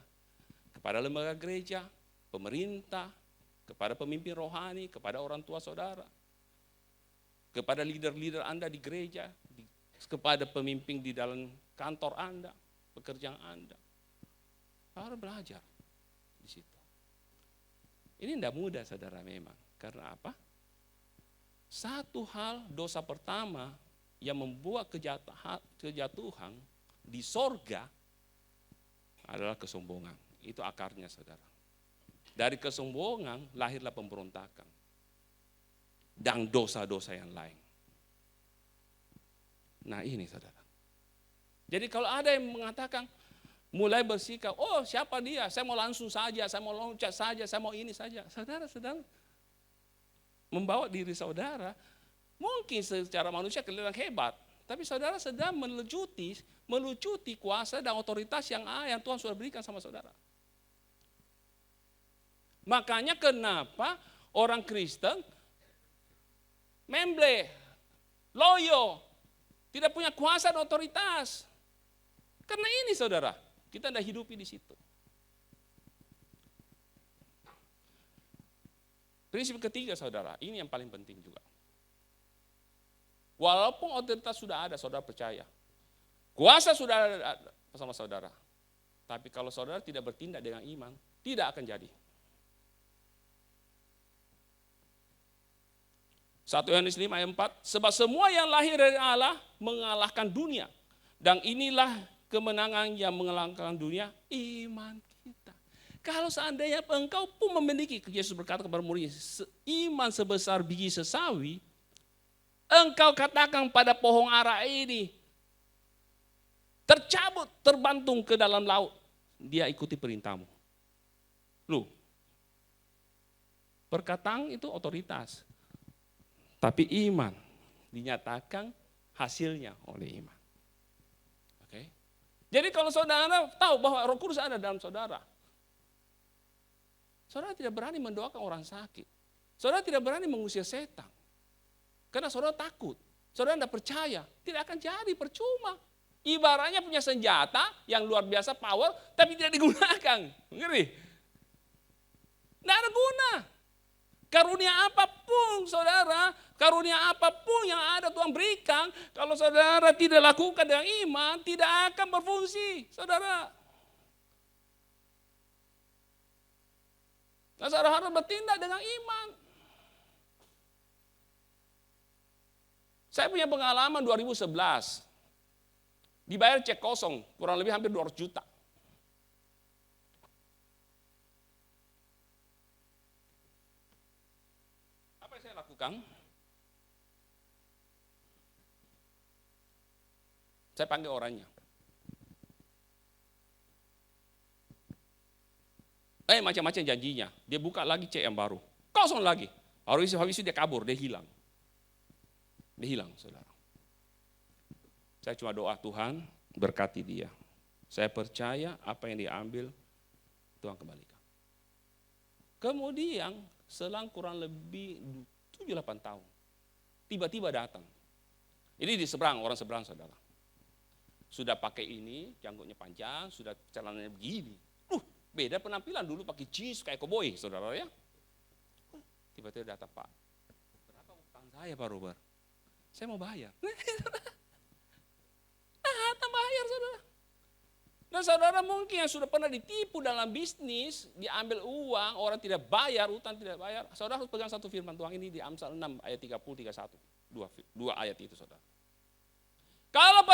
Kepada lembaga gereja, pemerintah, kepada pemimpin rohani, kepada orang tua saudara. Kepada leader-leader Anda di gereja, kepada pemimpin di dalam kantor Anda, pekerjaan Anda. Harus belajar di situ. Ini tidak mudah saudara memang. Karena apa? Satu hal dosa pertama yang membuat kejatuhan di sorga adalah kesombongan. Itu akarnya saudara. Dari kesombongan lahirlah pemberontakan. Dan dosa-dosa yang lain. Nah ini saudara. Jadi kalau ada yang mengatakan, mulai bersikap, oh siapa dia, saya mau langsung saja, saya mau loncat saja, saya mau ini saja. Saudara sedang membawa diri saudara, mungkin secara manusia kelihatan hebat, tapi saudara sedang melucuti kuasa dan otoritas yang Tuhan sudah berikan sama saudara. Makanya kenapa orang Kristen memble, loyo, tidak punya kuasa dan otoritas. Karena ini saudara, kita tidak hidupi di situ. Prinsip ketiga saudara, ini yang paling penting juga. Walaupun otoritas sudah ada, saudara percaya. Kuasa sudah ada sama saudara. Tapi kalau saudara tidak bertindak dengan iman, tidak akan jadi. 1 Yohanes 5 ayat 4, sebab semua yang lahir dari Allah mengalahkan dunia. Dan inilah kemenangan yang mengalahkan dunia, iman kita. Kalau seandainya engkau pun memiliki, Yesus berkata kepada muridnya, iman sebesar biji sesawi, engkau katakan pada pohon ara ini, tercabut, terbantung ke dalam laut, dia ikuti perintahmu. Loh, perkataan itu otoritas. Tapi iman dinyatakan hasilnya oleh iman. Oke. Jadi kalau saudara tahu bahwa Roh Kudus ada dalam saudara, saudara tidak berani mendoakan orang sakit. Saudara tidak berani mengusir setan. Karena saudara takut. Saudara tidak percaya. Tidak akan jadi, percuma. Ibaratnya punya senjata yang luar biasa power, tapi tidak digunakan. Ngeri. Tidak ada guna. Karunia apapun saudara, karunia apapun yang ada Tuhan berikan, kalau saudara tidak lakukan dengan iman, tidak akan berfungsi, saudara. Nah, saudara harus bertindak dengan iman. Saya punya pengalaman 2011, dibayar cek kosong, kurang lebih hampir 200 juta. Apa yang saya lakukan? Saya panggil orangnya. Macam-macam janjinya. Dia buka lagi cek yang baru. Kosong lagi. Habis itu dia kabur, dia hilang. Dia hilang, saudara. Saya cuma doa, Tuhan berkati dia. Saya percaya apa yang dia ambil, Tuhan kembalikan. Kemudian selang kurang lebih 7-8 tahun, tiba-tiba datang. Ini di seberang, orang seberang, saudara. Sudah pakai ini, janggutnya panjang, sudah celananya begini. Beda penampilan, dulu pakai jeans kayak koboi, saudara ya. Tiba-tiba datang, Pak, berapa utang saya Pak Robert? Saya mau bayar. Datang bayar, saudara. Dan saudara mungkin yang sudah pernah ditipu dalam bisnis, diambil uang, orang tidak bayar, utang tidak bayar. Saudara harus pegang satu firman Tuhan ini di Amsal 6 ayat 30-31. Dua ayat itu, saudara. Kalau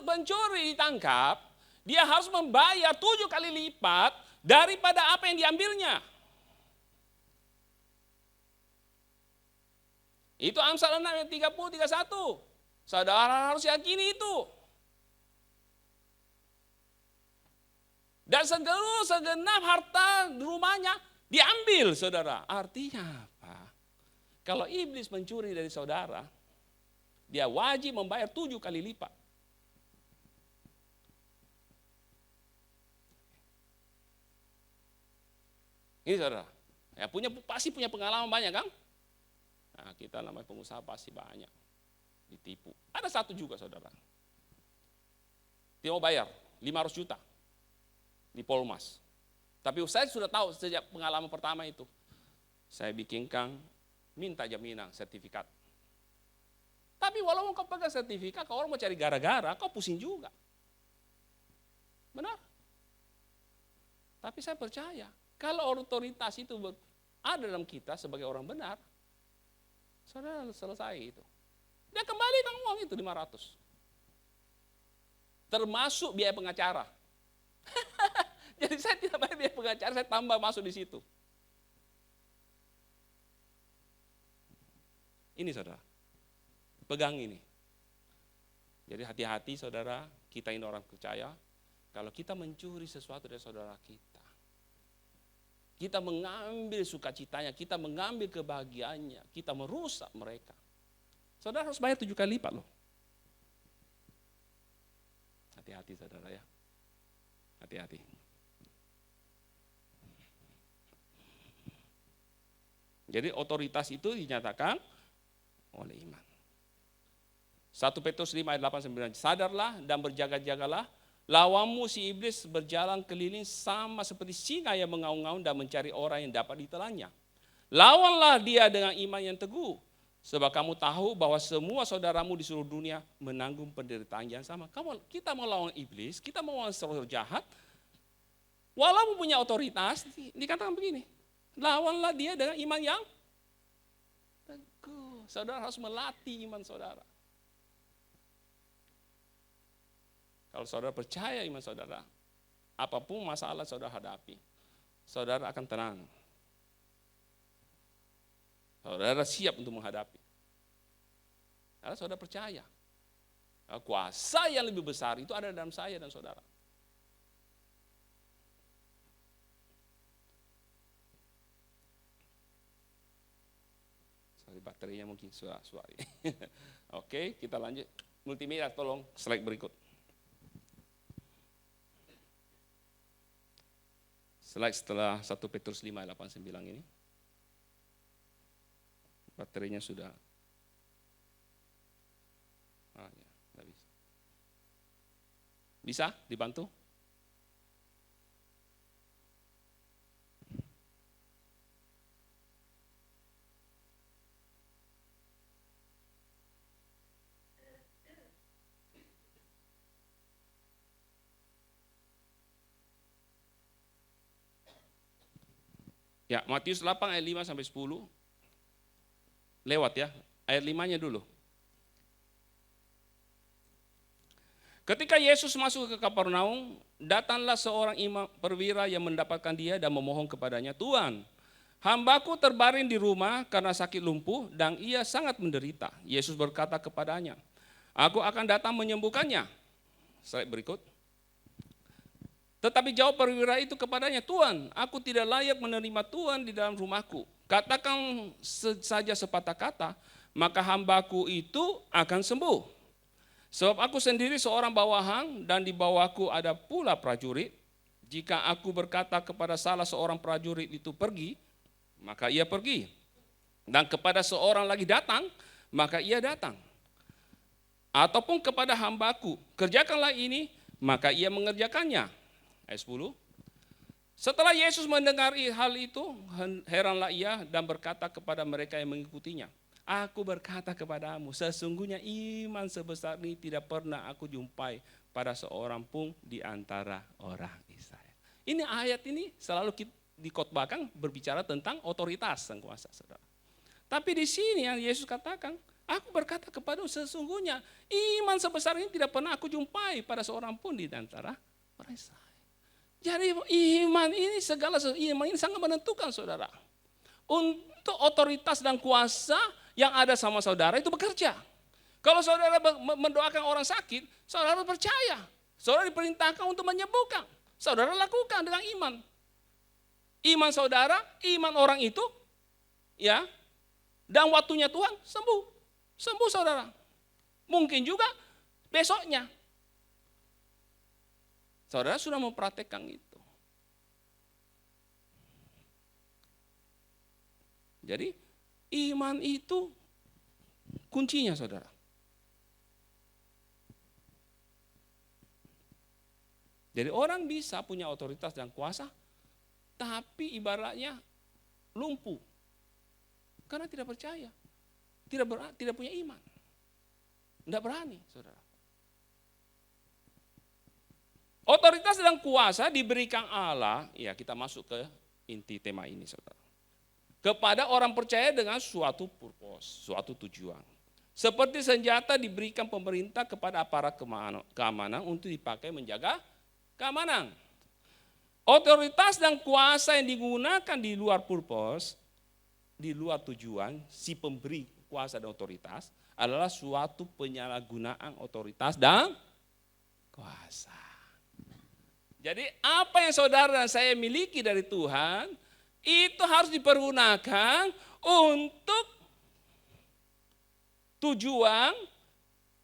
pencuri ditangkap, dia harus membayar 7 kali lipat daripada apa yang diambilnya. Itu Amsal 6 ayat 30-31. Saudara harus yakini itu. Dan segenap harta di rumahnya diambil, saudara. Artinya apa? Kalau iblis mencuri dari saudara, dia wajib membayar 7 kali lipat. Ini saudara, ya pasti punya pengalaman banyak kan? Nah, kita namanya pengusaha pasti banyak ditipu. Ada satu juga, saudara. Dia mau bayar 500 juta di Polmas. Tapi saya sudah tahu sejak pengalaman pertama itu. Saya bikinkan, minta jaminan, sertifikat. Tapi walaupun kau pegang sertifikat, kalau orang mau cari gara-gara, kau pusing juga. Benar? Tapi saya percaya, kalau otoritas itu ada dalam kita sebagai orang benar, saudara selesai itu. Dia kembalikan uang itu 500. Termasuk biaya pengacara. Jadi saya tidak bayar biaya pengacara, saya tambah masuk di situ. Ini saudara, pegang ini. Jadi hati-hati saudara, kita ini orang percaya, kalau kita mencuri sesuatu dari saudara kita mengambil sukacitanya, kita mengambil kebahagiaannya, kita merusak mereka. Saudara harus bayar 7 kali lipat loh. Hati-hati saudara ya, hati-hati. Jadi otoritas itu dinyatakan oleh iman. 1 Petrus 5 ayat 8-9, sadarlah dan berjaga-jagalah, lawanmu si iblis berjalan keliling sama seperti singa yang mengaum-ngaum dan mencari orang yang dapat ditelannya. Lawanlah dia dengan iman yang teguh, sebab kamu tahu bahwa semua saudaramu di seluruh dunia menanggung penderitaan yang sama. Kita mau lawan iblis, kita mau lawan roh jahat, walaupun punya otoritas, dikatakan begini, lawanlah dia dengan iman yang teguh. Saudara harus melatih iman saudara. Kalau saudara percaya iman saudara, apapun masalah saudara hadapi, saudara akan tenang. Saudara siap untuk menghadapi. Karena saudara percaya, kuasa yang lebih besar itu ada dalam saya dan saudara. Sorry, baterainya mungkin suara. Oke, kita lanjut. Multimedia, tolong slide berikut. Slide setelah 1 Petrus 5 ayat 8-9 ini. Baterainya sudah. Ya, enggak bisa. Bisa dibantu? Ya, Matius 8 ayat 5-10. Lewat ya, ayat 5-nya dulu. Ketika Yesus masuk ke Kapernaum, datanglah seorang imam perwira yang mendapatkan dia dan memohon kepadanya, Tuhan, hambaku terbaring di rumah karena sakit lumpuh dan ia sangat menderita. Yesus berkata kepadanya, aku akan datang menyembuhkannya. slide berikut. Tetapi jawab perwira itu kepadanya, Tuan, aku tidak layak menerima Tuan di dalam rumahku. Katakan saja sepatah kata, maka hambaku itu akan sembuh. Sebab aku sendiri seorang bawahan dan di bawahku ada pula prajurit. Jika aku berkata kepada salah seorang prajurit itu pergi, maka ia pergi. Dan kepada seorang lagi datang, maka ia datang. Ataupun kepada hambaku, kerjakanlah ini, maka ia mengerjakannya. Ayat 10. Setelah Yesus mendengar hal itu, heranlah ia dan berkata kepada mereka yang mengikutinya, aku berkata kepadamu, sesungguhnya iman sebesar ini tidak pernah aku jumpai pada seorang pun di antara orang Israel. Ini ayat ini selalu dikhotbahkan berbicara tentang otoritas sang kuasa, saudara. Tapi di sini yang Yesus katakan, aku berkata kepadamu, sesungguhnya iman sebesar ini tidak pernah aku jumpai pada seorang pun di antara orang Israel. Jadi iman ini iman ini sangat menentukan, saudara. Untuk otoritas dan kuasa yang ada sama saudara itu bekerja. Kalau saudara mendoakan orang sakit, saudara percaya. Saudara diperintahkan untuk menyembuhkan. Saudara lakukan dengan iman. Iman saudara, iman orang itu, ya. Dan waktunya Tuhan sembuh. Sembuh saudara. Mungkin juga besoknya. Saudara sudah mempraktekkan itu. Jadi iman itu kuncinya, saudara. Jadi orang bisa punya otoritas dan kuasa, tapi ibaratnya lumpuh. Karena tidak percaya, tidak punya iman. Tidak berani, saudara. Otoritas dan kuasa diberikan Allah, ya kita masuk ke inti tema ini, saudara. Kepada orang percaya dengan suatu purpose, suatu tujuan. Seperti senjata diberikan pemerintah kepada aparat keamanan untuk dipakai menjaga keamanan. Otoritas dan kuasa yang digunakan di luar purpose, di luar tujuan, si pemberi kuasa dan otoritas adalah suatu penyalahgunaan otoritas dan kuasa. Jadi apa yang saudara dan saya miliki dari Tuhan, itu harus dipergunakan untuk tujuan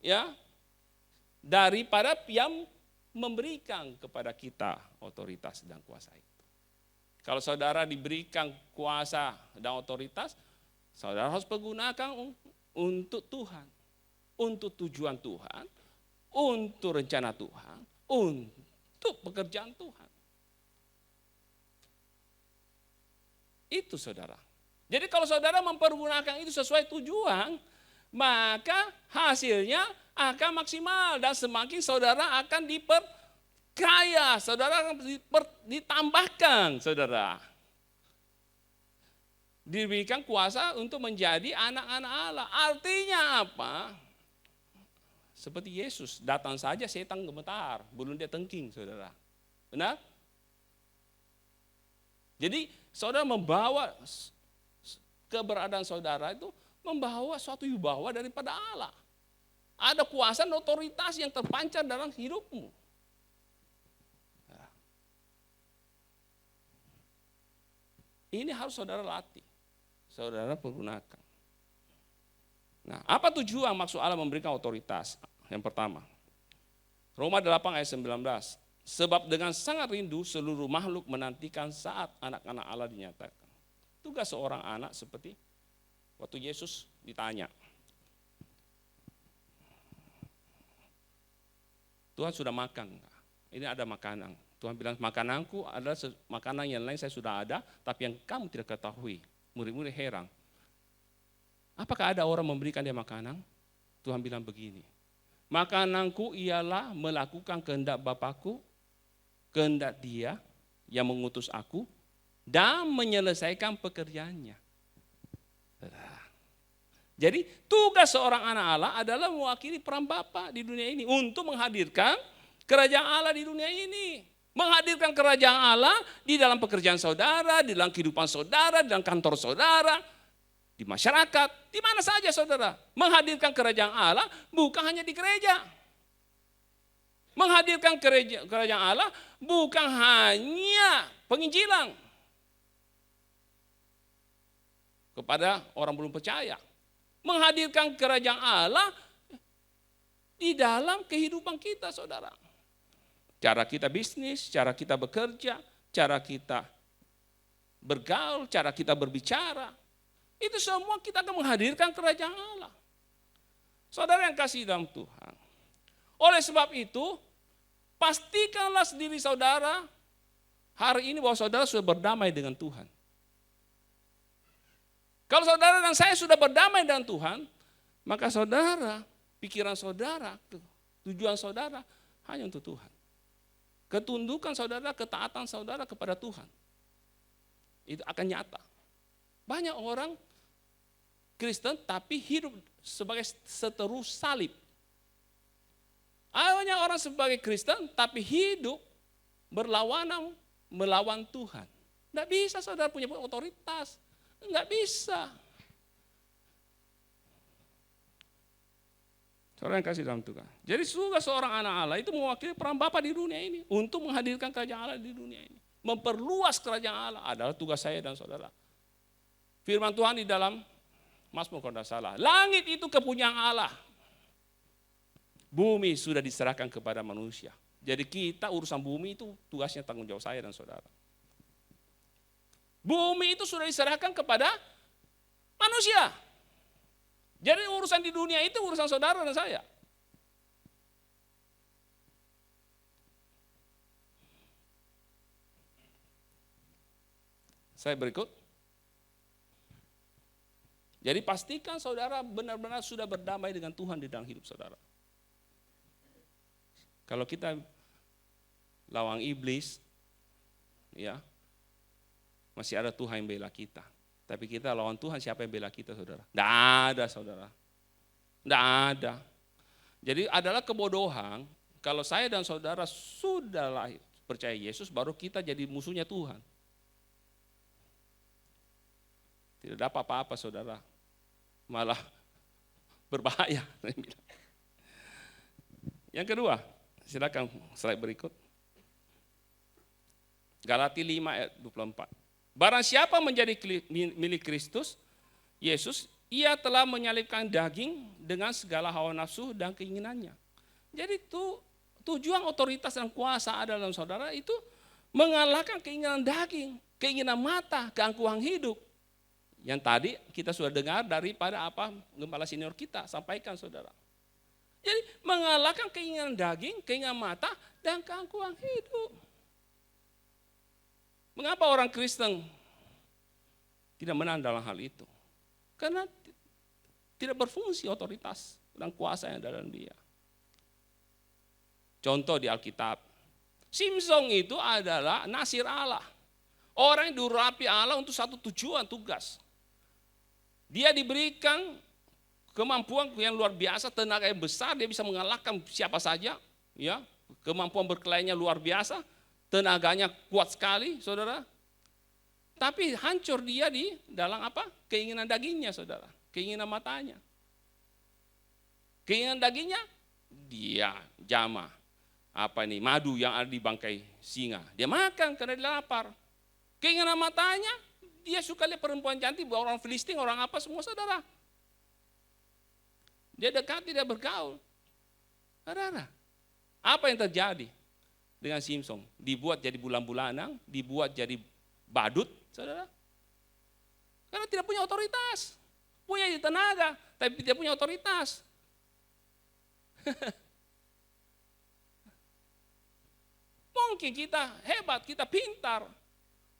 ya daripada yang memberikan kepada kita otoritas dan kuasa itu. Kalau saudara diberikan kuasa dan otoritas, saudara harus pergunakan untuk Tuhan, untuk tujuan Tuhan, untuk rencana Tuhan, untuk pekerjaan Tuhan. Itu saudara. Jadi kalau saudara mempergunakan itu sesuai tujuan, maka hasilnya akan maksimal dan semakin saudara akan diperkaya, saudara akan ditambahkan, saudara. Diberikan kuasa untuk menjadi anak-anak Allah. Artinya apa? Seperti Yesus, datang saja setan gemetar, belum dia tengking, saudara. Benar? Jadi saudara membawa keberadaan saudara itu membawa suatu wibawa daripada Allah. Ada kuasa dan otoritas yang terpancar dalam hidupmu. Ini harus saudara latih, saudara pergunakan. Nah, apa tujuan maksud Allah memberikan otoritas? Yang pertama, Roma 8 ayat 19. Sebab dengan sangat rindu seluruh makhluk menantikan saat anak-anak Allah dinyatakan. Tugas seorang anak seperti waktu Yesus ditanya. Tuhan sudah makan enggak? Ini ada makanan. Tuhan bilang makananku adalah makanan yang lain saya sudah ada, tapi yang kamu tidak ketahui. Murid-murid heran. Apakah ada orang memberikan dia makanan? Tuhan bilang begini. Makananku ialah melakukan kehendak Bapakku, kehendak Dia yang mengutus aku, dan menyelesaikan pekerjaannya. Jadi tugas seorang anak Allah adalah mewakili peran Bapa di dunia ini untuk menghadirkan kerajaan Allah di dunia ini. Menghadirkan kerajaan Allah di dalam pekerjaan saudara, di dalam kehidupan saudara, di dalam kantor saudara, di masyarakat, di mana saja saudara. Menghadirkan kerajaan Allah bukan hanya di gereja. Menghadirkan kerajaan Allah bukan hanya penginjilan kepada orang belum percaya. Menghadirkan kerajaan Allah di dalam kehidupan kita, saudara. Cara kita bisnis, cara kita bekerja, cara kita bergaul, cara kita berbicara. Itu semua kita akan menghadirkan kerajaan Allah. Saudara yang kasih dalam Tuhan. Oleh sebab itu, pastikanlah sendiri saudara hari ini bahwa saudara sudah berdamai dengan Tuhan. Kalau saudara dan saya sudah berdamai dengan Tuhan, maka saudara, pikiran saudara, tujuan saudara hanya untuk Tuhan. Ketundukan saudara, ketaatan saudara kepada Tuhan, itu akan nyata. Banyak orang Kristen tapi hidup sebagai seteru salib. Banyak orang sebagai Kristen tapi hidup berlawanan melawan Tuhan. Tidak bisa saudara punya otoritas. Enggak bisa. Saudara yang kasih dalam Tuhan. Jadi juga seorang anak Allah itu mewakili peran Bapa di dunia ini. Untuk menghadirkan kerajaan Allah di dunia ini. Memperluas kerajaan Allah adalah tugas saya dan saudara. Firman Tuhan di dalam Mazmur kalau tidak salah. Langit itu kepunyaan Allah. Bumi sudah diserahkan kepada manusia. Jadi kita urusan bumi itu tugasnya tanggung jawab saya dan saudara. Bumi itu sudah diserahkan kepada manusia. Jadi urusan di dunia itu urusan saudara dan saya. Saya berikut. Jadi pastikan saudara benar-benar sudah berdamai dengan Tuhan di dalam hidup saudara. Kalau kita lawan iblis, ya masih ada Tuhan yang bela kita. Tapi kita lawan Tuhan, siapa yang bela kita, saudara? Tidak ada, saudara. Tidak ada. Jadi adalah kebodohan kalau saya dan saudara sudah lahir percaya Yesus, baru kita jadi musuhnya Tuhan. Tidak dapat apa-apa, saudara. Malah berbahaya. Yang kedua, silakan slide berikut. Galatia 5 ayat 24. Barang siapa menjadi milik Kristus, Yesus, ia telah menyalibkan daging dengan segala hawa nafsu dan keinginannya. Jadi tujuan otoritas dan kuasa ada dalam saudara itu mengalahkan keinginan daging, keinginan mata, keangkuhan hidup. Yang tadi kita sudah dengar daripada apa gembala senior kita sampaikan, saudara. Jadi mengalahkan keinginan daging, keinginan mata, dan keangkuhan hidup. Mengapa orang Kristen tidak menang dalam hal itu? Karena tidak berfungsi otoritas dan kuasa yang ada dalam dia. Contoh di Alkitab, Simson itu adalah nasir Allah. Orang yang diurapi Allah untuk satu tujuan, tugas. Dia diberikan kemampuan yang luar biasa, tenaga yang besar, dia bisa mengalahkan siapa saja, ya. Kemampuan berkelainya luar biasa, tenaganya kuat sekali, saudara. Tapi hancur dia di dalam apa? Keinginan dagingnya, saudara. Keinginan matanya. Keinginan dagingnya, dia jama. Madu yang ada di bangkai singa. Dia makan karena dia lapar. Keinginan matanya, dia suka lihat perempuan cantik, orang Filistin, orang apa semua, saudara. Dia dekat, tidak bergaul. Saudara, apa yang terjadi dengan Simson? Dibuat jadi bulan-bulanan, dibuat jadi badut, saudara. Karena tidak punya otoritas. Punya tenaga, tapi tidak punya otoritas. Mungkin kita hebat, kita pintar,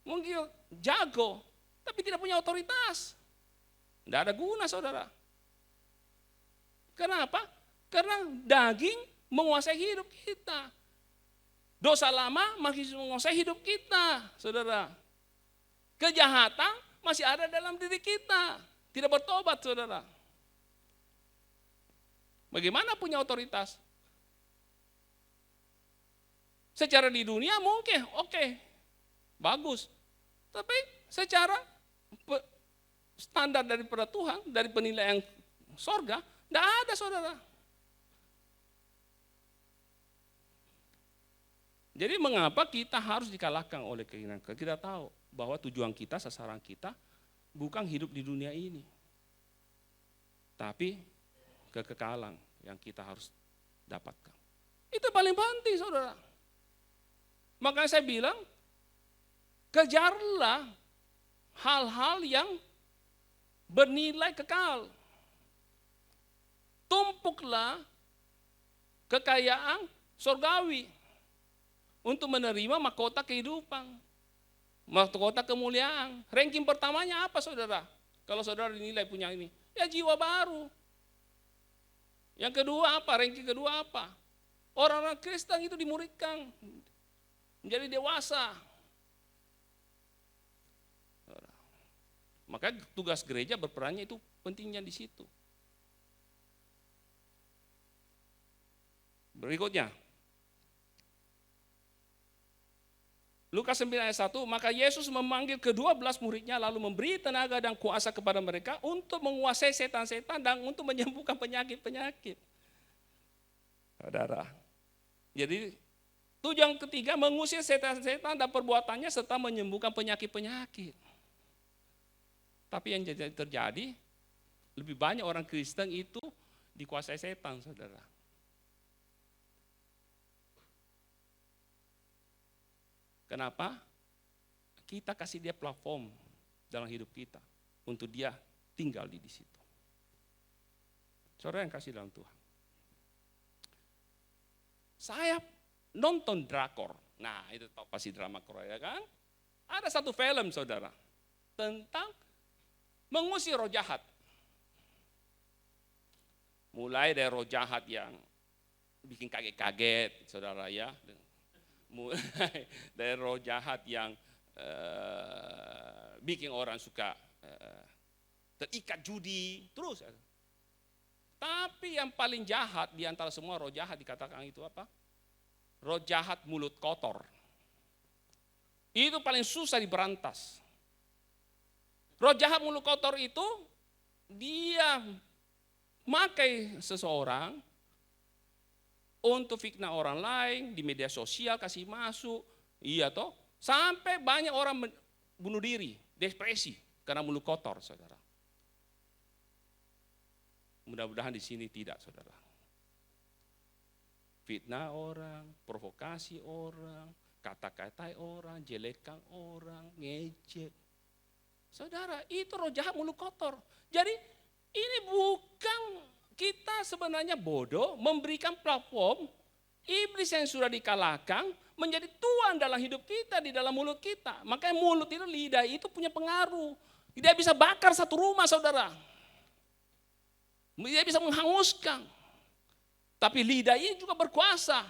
mungkin jago, tapi tidak punya otoritas. Tidak ada guna, saudara. Kenapa? Karena daging menguasai hidup kita. Dosa lama masih menguasai hidup kita, saudara. Kejahatan masih ada dalam diri kita. Tidak bertobat, saudara. Bagaimana punya otoritas? Secara di dunia mungkin oke, bagus. Tapi secara standar daripada Tuhan, dari penilaian sorga, tidak ada, saudara. Jadi mengapa kita harus dikalahkan oleh keinginan? Kita tahu bahwa tujuan kita, sasaran kita bukan hidup di dunia ini. Tapi kekekalan yang kita harus dapatkan. Itu paling penting, saudara. Makanya saya bilang, kejarlah hal-hal yang bernilai kekal. Tumpuklah kekayaan surgawi untuk menerima mahkota kehidupan, mahkota kemuliaan. Ranking pertamanya apa, saudara? Kalau saudara dinilai punya ini, ya jiwa baru. Yang kedua apa? Ranking kedua apa? Orang-orang Kristen itu dimuridkan menjadi dewasa. Maka tugas gereja berperannya itu pentingnya di situ. Berikutnya, Lukas 9 ayat 1, maka Yesus memanggil ke-12 muridnya lalu memberi tenaga dan kuasa kepada mereka untuk menguasai setan-setan dan untuk menyembuhkan penyakit-penyakit. Saudara, jadi tujuan ketiga mengusir setan-setan dan perbuatannya serta menyembuhkan penyakit-penyakit. Tapi yang terjadi, lebih banyak orang Kristen itu dikuasai setan, saudara. Kenapa? Kita kasih dia platform dalam hidup kita untuk dia tinggal di situ. Saudara yang kasih dalam Tuhan. Saya nonton drakor. Nah, itu pasti drama Korea kan? Ada satu film, saudara, tentang mengusir roh jahat. Mulai dari roh jahat yang bikin kaget-kaget, saudara ya. Mulai dari roh jahat yang bikin orang suka terikat judi, terus. Tapi yang paling jahat di antara semua roh jahat dikatakan itu apa? Roh jahat mulut kotor. Itu paling susah diberantas. Roh jahat mulut kotor itu dia makai seseorang untuk fitnah orang lain di media sosial, kasih masuk, iya toh, sampai banyak orang bunuh diri, depresi karena mulut kotor, saudara. Mudah-mudahan di sini tidak, saudara. Fitnah orang, provokasi orang, kata-katai orang, jelekan orang, ngejek. Saudara, itu roh jahat mulut kotor. Jadi ini bukan kita sebenarnya bodoh memberikan platform iblis yang sudah dikalahkan menjadi tuan dalam hidup kita, di dalam mulut kita. Makanya mulut itu, lidah itu punya pengaruh. Dia bisa bakar satu rumah, saudara. Dia bisa menghanguskan. Tapi lidah ini juga berkuasa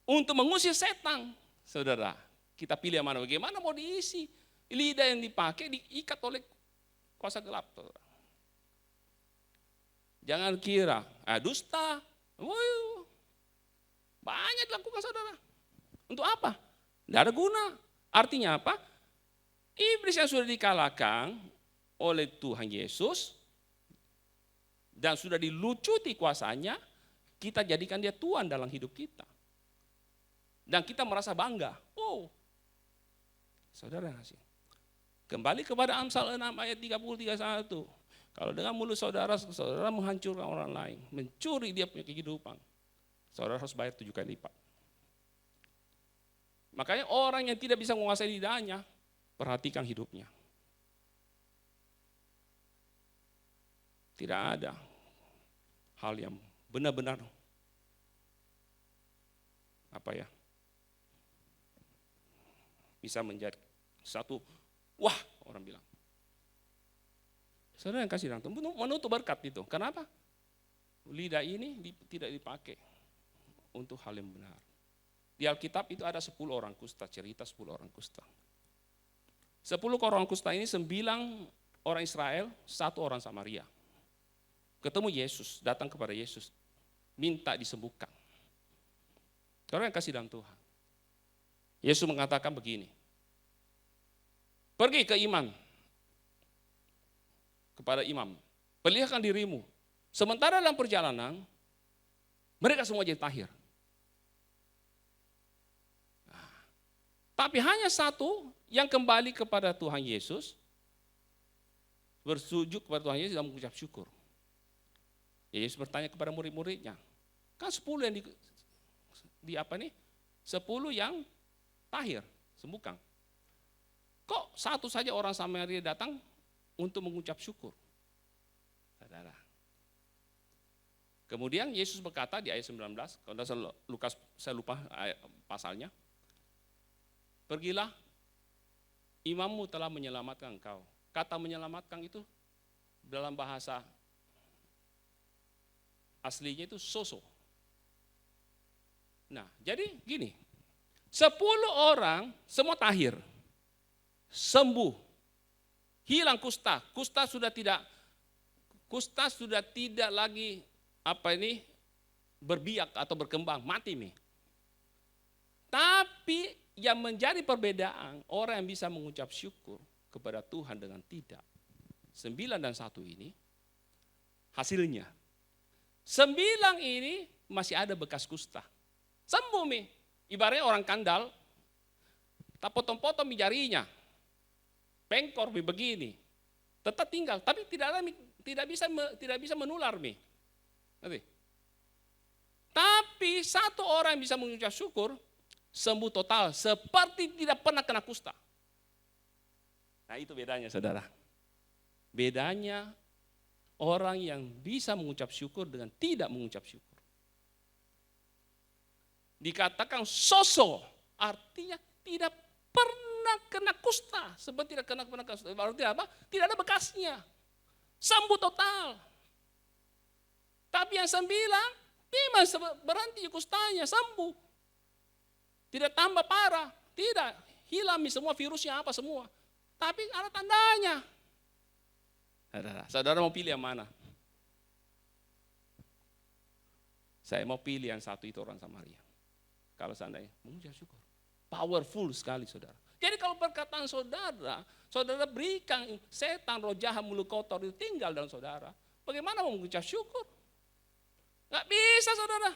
untuk mengusir setan, saudara. Kita pilih yang mana, bagaimana mau diisi. Lidah yang dipakai diikat oleh kuasa gelap, saudara. Jangan kira, dusta, banyak dilakukan, saudara. Untuk apa? Tidak ada guna. Artinya apa? Iblis yang sudah dikalahkan oleh Tuhan Yesus dan sudah dilucuti kuasanya, kita jadikan dia tuan dalam hidup kita. Dan kita merasa bangga. Oh, saudara kasih. Kembali kepada Amsal 6 ayat 30-31. Kalau dengan mulut saudara, saudara menghancurkan orang lain, mencuri dia punya kehidupan, saudara harus bayar 7 kali lipat. Makanya orang yang tidak bisa menguasai lidahnya, perhatikan hidupnya. Tidak ada hal yang benar-benar bisa menjadi satu, wah, orang bilang. Saudara yang kasih langsung menutup berkat itu. Kenapa? Lidah ini tidak dipakai untuk hal yang benar. Di Alkitab itu ada 10 orang kusta, cerita 10 orang kusta. 10 orang kusta ini 9 orang Israel, 1 orang Samaria. Ketemu Yesus, datang kepada Yesus, minta disembuhkan. Saudara yang kasih dalam Tuhan. Yesus mengatakan begini, pergi ke imam, kepada imam, perlihatkan dirimu. Sementara dalam perjalanan, mereka semua jadi tahir. Tapi hanya satu yang kembali kepada Tuhan Yesus, bersujud kepada Tuhan Yesus dan mengucap syukur. Yesus bertanya kepada murid-muridnya, kan 10 yang di apa nih? 10 yang tahir, sembuhkan. Kok satu saja orang Samaria datang untuk mengucap syukur? Saudara. Kemudian Yesus berkata di ayat 19, kalau Lukas saya lupa pasalnya. Pergilah, imammu telah menyelamatkan engkau. Kata menyelamatkan itu dalam bahasa aslinya itu soso. Nah, jadi gini, 10 orang semua tahir, sembuh, hilang kusta. Kusta sudah tidak lagi berbiak atau berkembang, mati nih. Tapi yang menjadi perbedaan orang yang bisa mengucap syukur kepada Tuhan dengan tidak. 9 dan 1 ini hasilnya. 9 ini masih ada bekas kusta. Sembuh nih. Ibaratnya orang kandal, tak potong-potong jarinya. Pengkor begini. Tetap tinggal, tapi tidak bisa menular nih. Nanti. Tapi satu orang yang bisa mengucap syukur, sembuh total, seperti tidak pernah kena kusta. Nah itu bedanya saudara. Bedanya orang yang bisa mengucap syukur dengan tidak mengucap syukur. Dikatakan soso, artinya tidak pernah kena kusta. Seperti tidak pernah kusta, berarti apa? Tidak ada bekasnya. Sembuh total. Tapi yang 9, dia masih berhenti kustanya, sembuh. Tidak tambah parah, tidak. Hilang semua virusnya apa semua. Tapi ada tandanya. Saudara mau pilih yang mana? Saya mau pilih yang satu itu orang Samaria. Kalau seandainya mengucap syukur. Powerful sekali saudara. Jadi kalau perkataan saudara berikan setan, roh jahat, mulut kotor itu tinggal dalam saudara. Bagaimana mau mengucap syukur? Gak bisa saudara.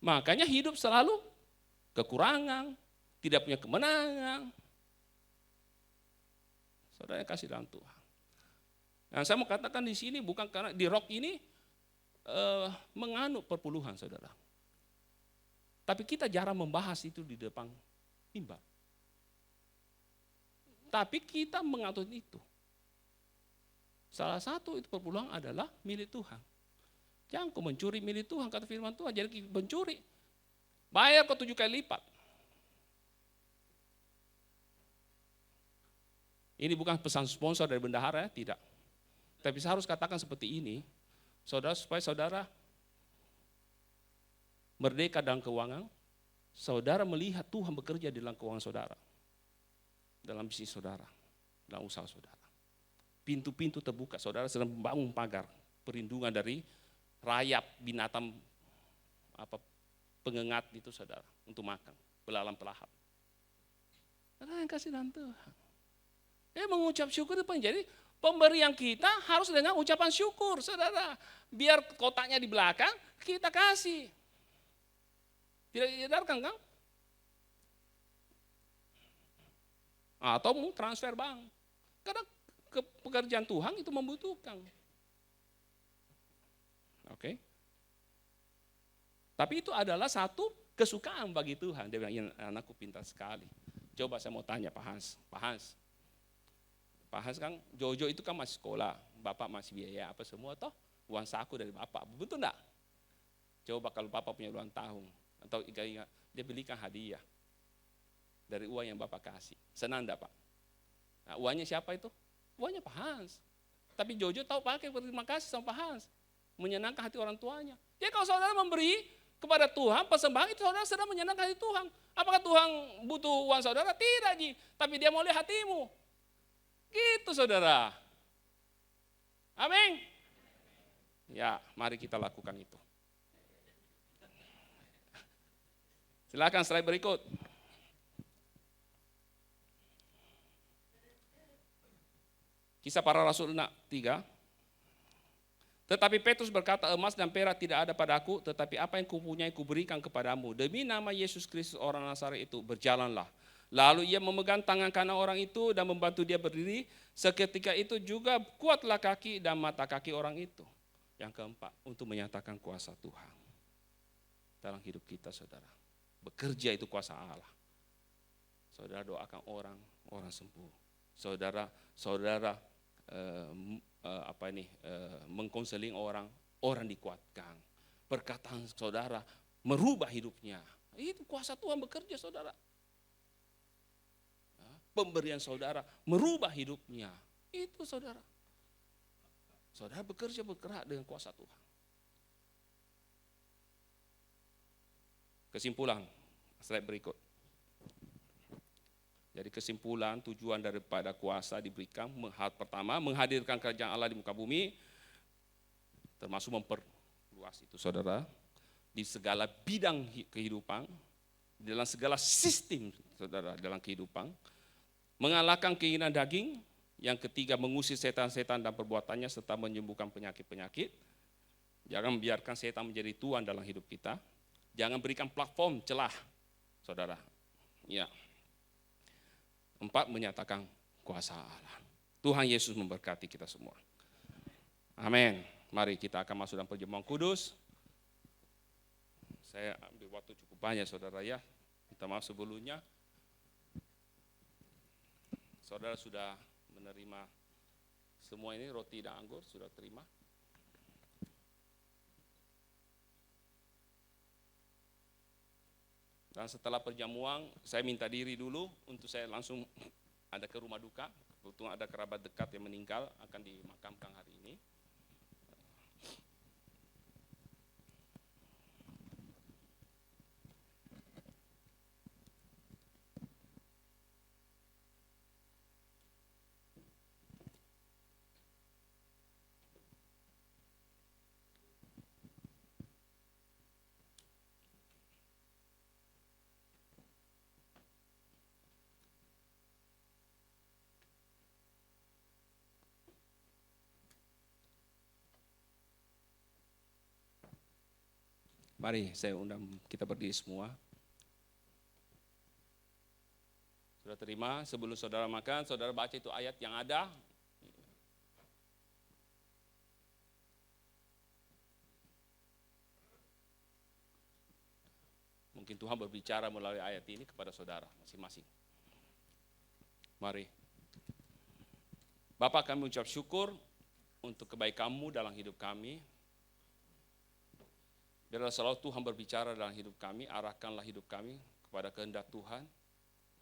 Makanya hidup selalu kekurangan, tidak punya kemenangan. Saudara kasih dalam Tuhan. Nah, saya mau katakan di sini bukan karena di rock ini menganut perpuluhan saudara. Tapi kita jarang membahas itu di depan mimbar. Tapi kita mengatur itu. Salah satu itu perpuluhan adalah milik Tuhan. Jangan kau mencuri milik Tuhan, kata firman Tuhan. Jadi mencuri, bayar kau 7 kali lipat. Ini bukan pesan sponsor dari bendahara, tidak. Tapi saya harus katakan seperti ini, saudara, supaya saudara merdeka dalam keuangan, saudara melihat Tuhan bekerja di dalam keuangan saudara, dalam bisnis saudara, dalam usaha saudara. Pintu-pintu terbuka, saudara sedang membangun pagar perlindungan dari rayap binatang pengengat itu saudara untuk makan, belalang pelahap. Saudara yang kasih dalam Tuhan. Mengucap syukur itu jadi pemberian kita harus dengan ucapan syukur saudara. Biar kotaknya di belakang kita kasih. Tidak diedarkan kan? Atau mau transfer bank. Karena pekerjaan Tuhan itu membutuhkan. Oke. Tapi itu adalah satu kesukaan bagi Tuhan. Dia bilang, anakku pintar sekali. Coba saya mau tanya Pak Hans. Pak Hans kan, Jojo itu kan masih sekolah. Bapak masih biaya apa semua toh. Uang saku dari Bapak. Betul enggak? Coba kalau Bapak punya ulang tahun. Atau dia belikan hadiah. Dari uang yang Bapak kasih. Senang enggak Pak? Nah, uangnya siapa itu? Uangnya Pak Hans. Tapi Jojo tahu pakai berterima kasih sama Pak Hans. Menyenangkan hati orang tuanya. Jadi kalau saudara memberi kepada Tuhan persembahan itu saudara sedang menyenangkan hati Tuhan. Apakah Tuhan butuh uang saudara? Tidak, Ji. Tapi dia mau lihat hatimu. Gitu saudara. Amin. Ya, mari kita lakukan itu. Silakan slide berikut. Kisah Para Rasul 3. Tetapi Petrus berkata, emas dan perak tidak ada padaku, tetapi apa yang kupunyai kuberikan kepadamu. Demi nama Yesus Kristus orang Nazaret itu, berjalanlah. Lalu ia memegang tangan kanan orang itu dan membantu dia berdiri. Seketika itu juga kuatlah kaki dan mata kaki orang itu. Yang keempat, untuk menyatakan kuasa Tuhan dalam hidup kita, saudara. Bekerja itu kuasa Allah. Saudara doakan orang, orang sembuh. Saudara mengkonseling orang, orang dikuatkan. Perkataan saudara merubah hidupnya. Itu kuasa Tuhan bekerja, saudara. Pemberian saudara merubah hidupnya. Itu saudara. Saudara bekerja bergerak dengan kuasa Tuhan. Kesimpulan, slide berikut. Jadi kesimpulan tujuan daripada kuasa diberikan, hal pertama menghadirkan kerajaan Allah di muka bumi, termasuk memperluas itu saudara, di segala bidang kehidupan, dalam segala sistem saudara dalam kehidupan, mengalahkan keinginan daging, yang ketiga mengusir setan-setan dan perbuatannya serta menyembuhkan penyakit-penyakit, jangan membiarkan setan menjadi tuan dalam hidup kita, jangan berikan platform celah saudara, ya. 4, menyatakan kuasa Allah. Tuhan Yesus memberkati kita semua. Amin. Mari kita akan masuk dalam perjamuan kudus. Saya ambil waktu cukup banyak saudara ya. Minta maaf sebelumnya. Saudara sudah menerima semua ini, roti dan anggur sudah terima. Dan setelah perjamuan, saya minta diri dulu untuk saya langsung ada ke rumah duka. Kebetulan ada kerabat dekat yang meninggal, akan dimakamkan hari ini. Mari saya undang kita berdiri semua. Sudah terima, sebelum saudara makan, saudara baca itu ayat yang ada. Mungkin Tuhan berbicara melalui ayat ini kepada saudara masing-masing. Mari. Bapak, kami ucap syukur untuk kebaikan-Mu dalam hidup kami. Biarlah selalu Tuhan berbicara dalam hidup kami, arahkanlah hidup kami kepada kehendak Tuhan.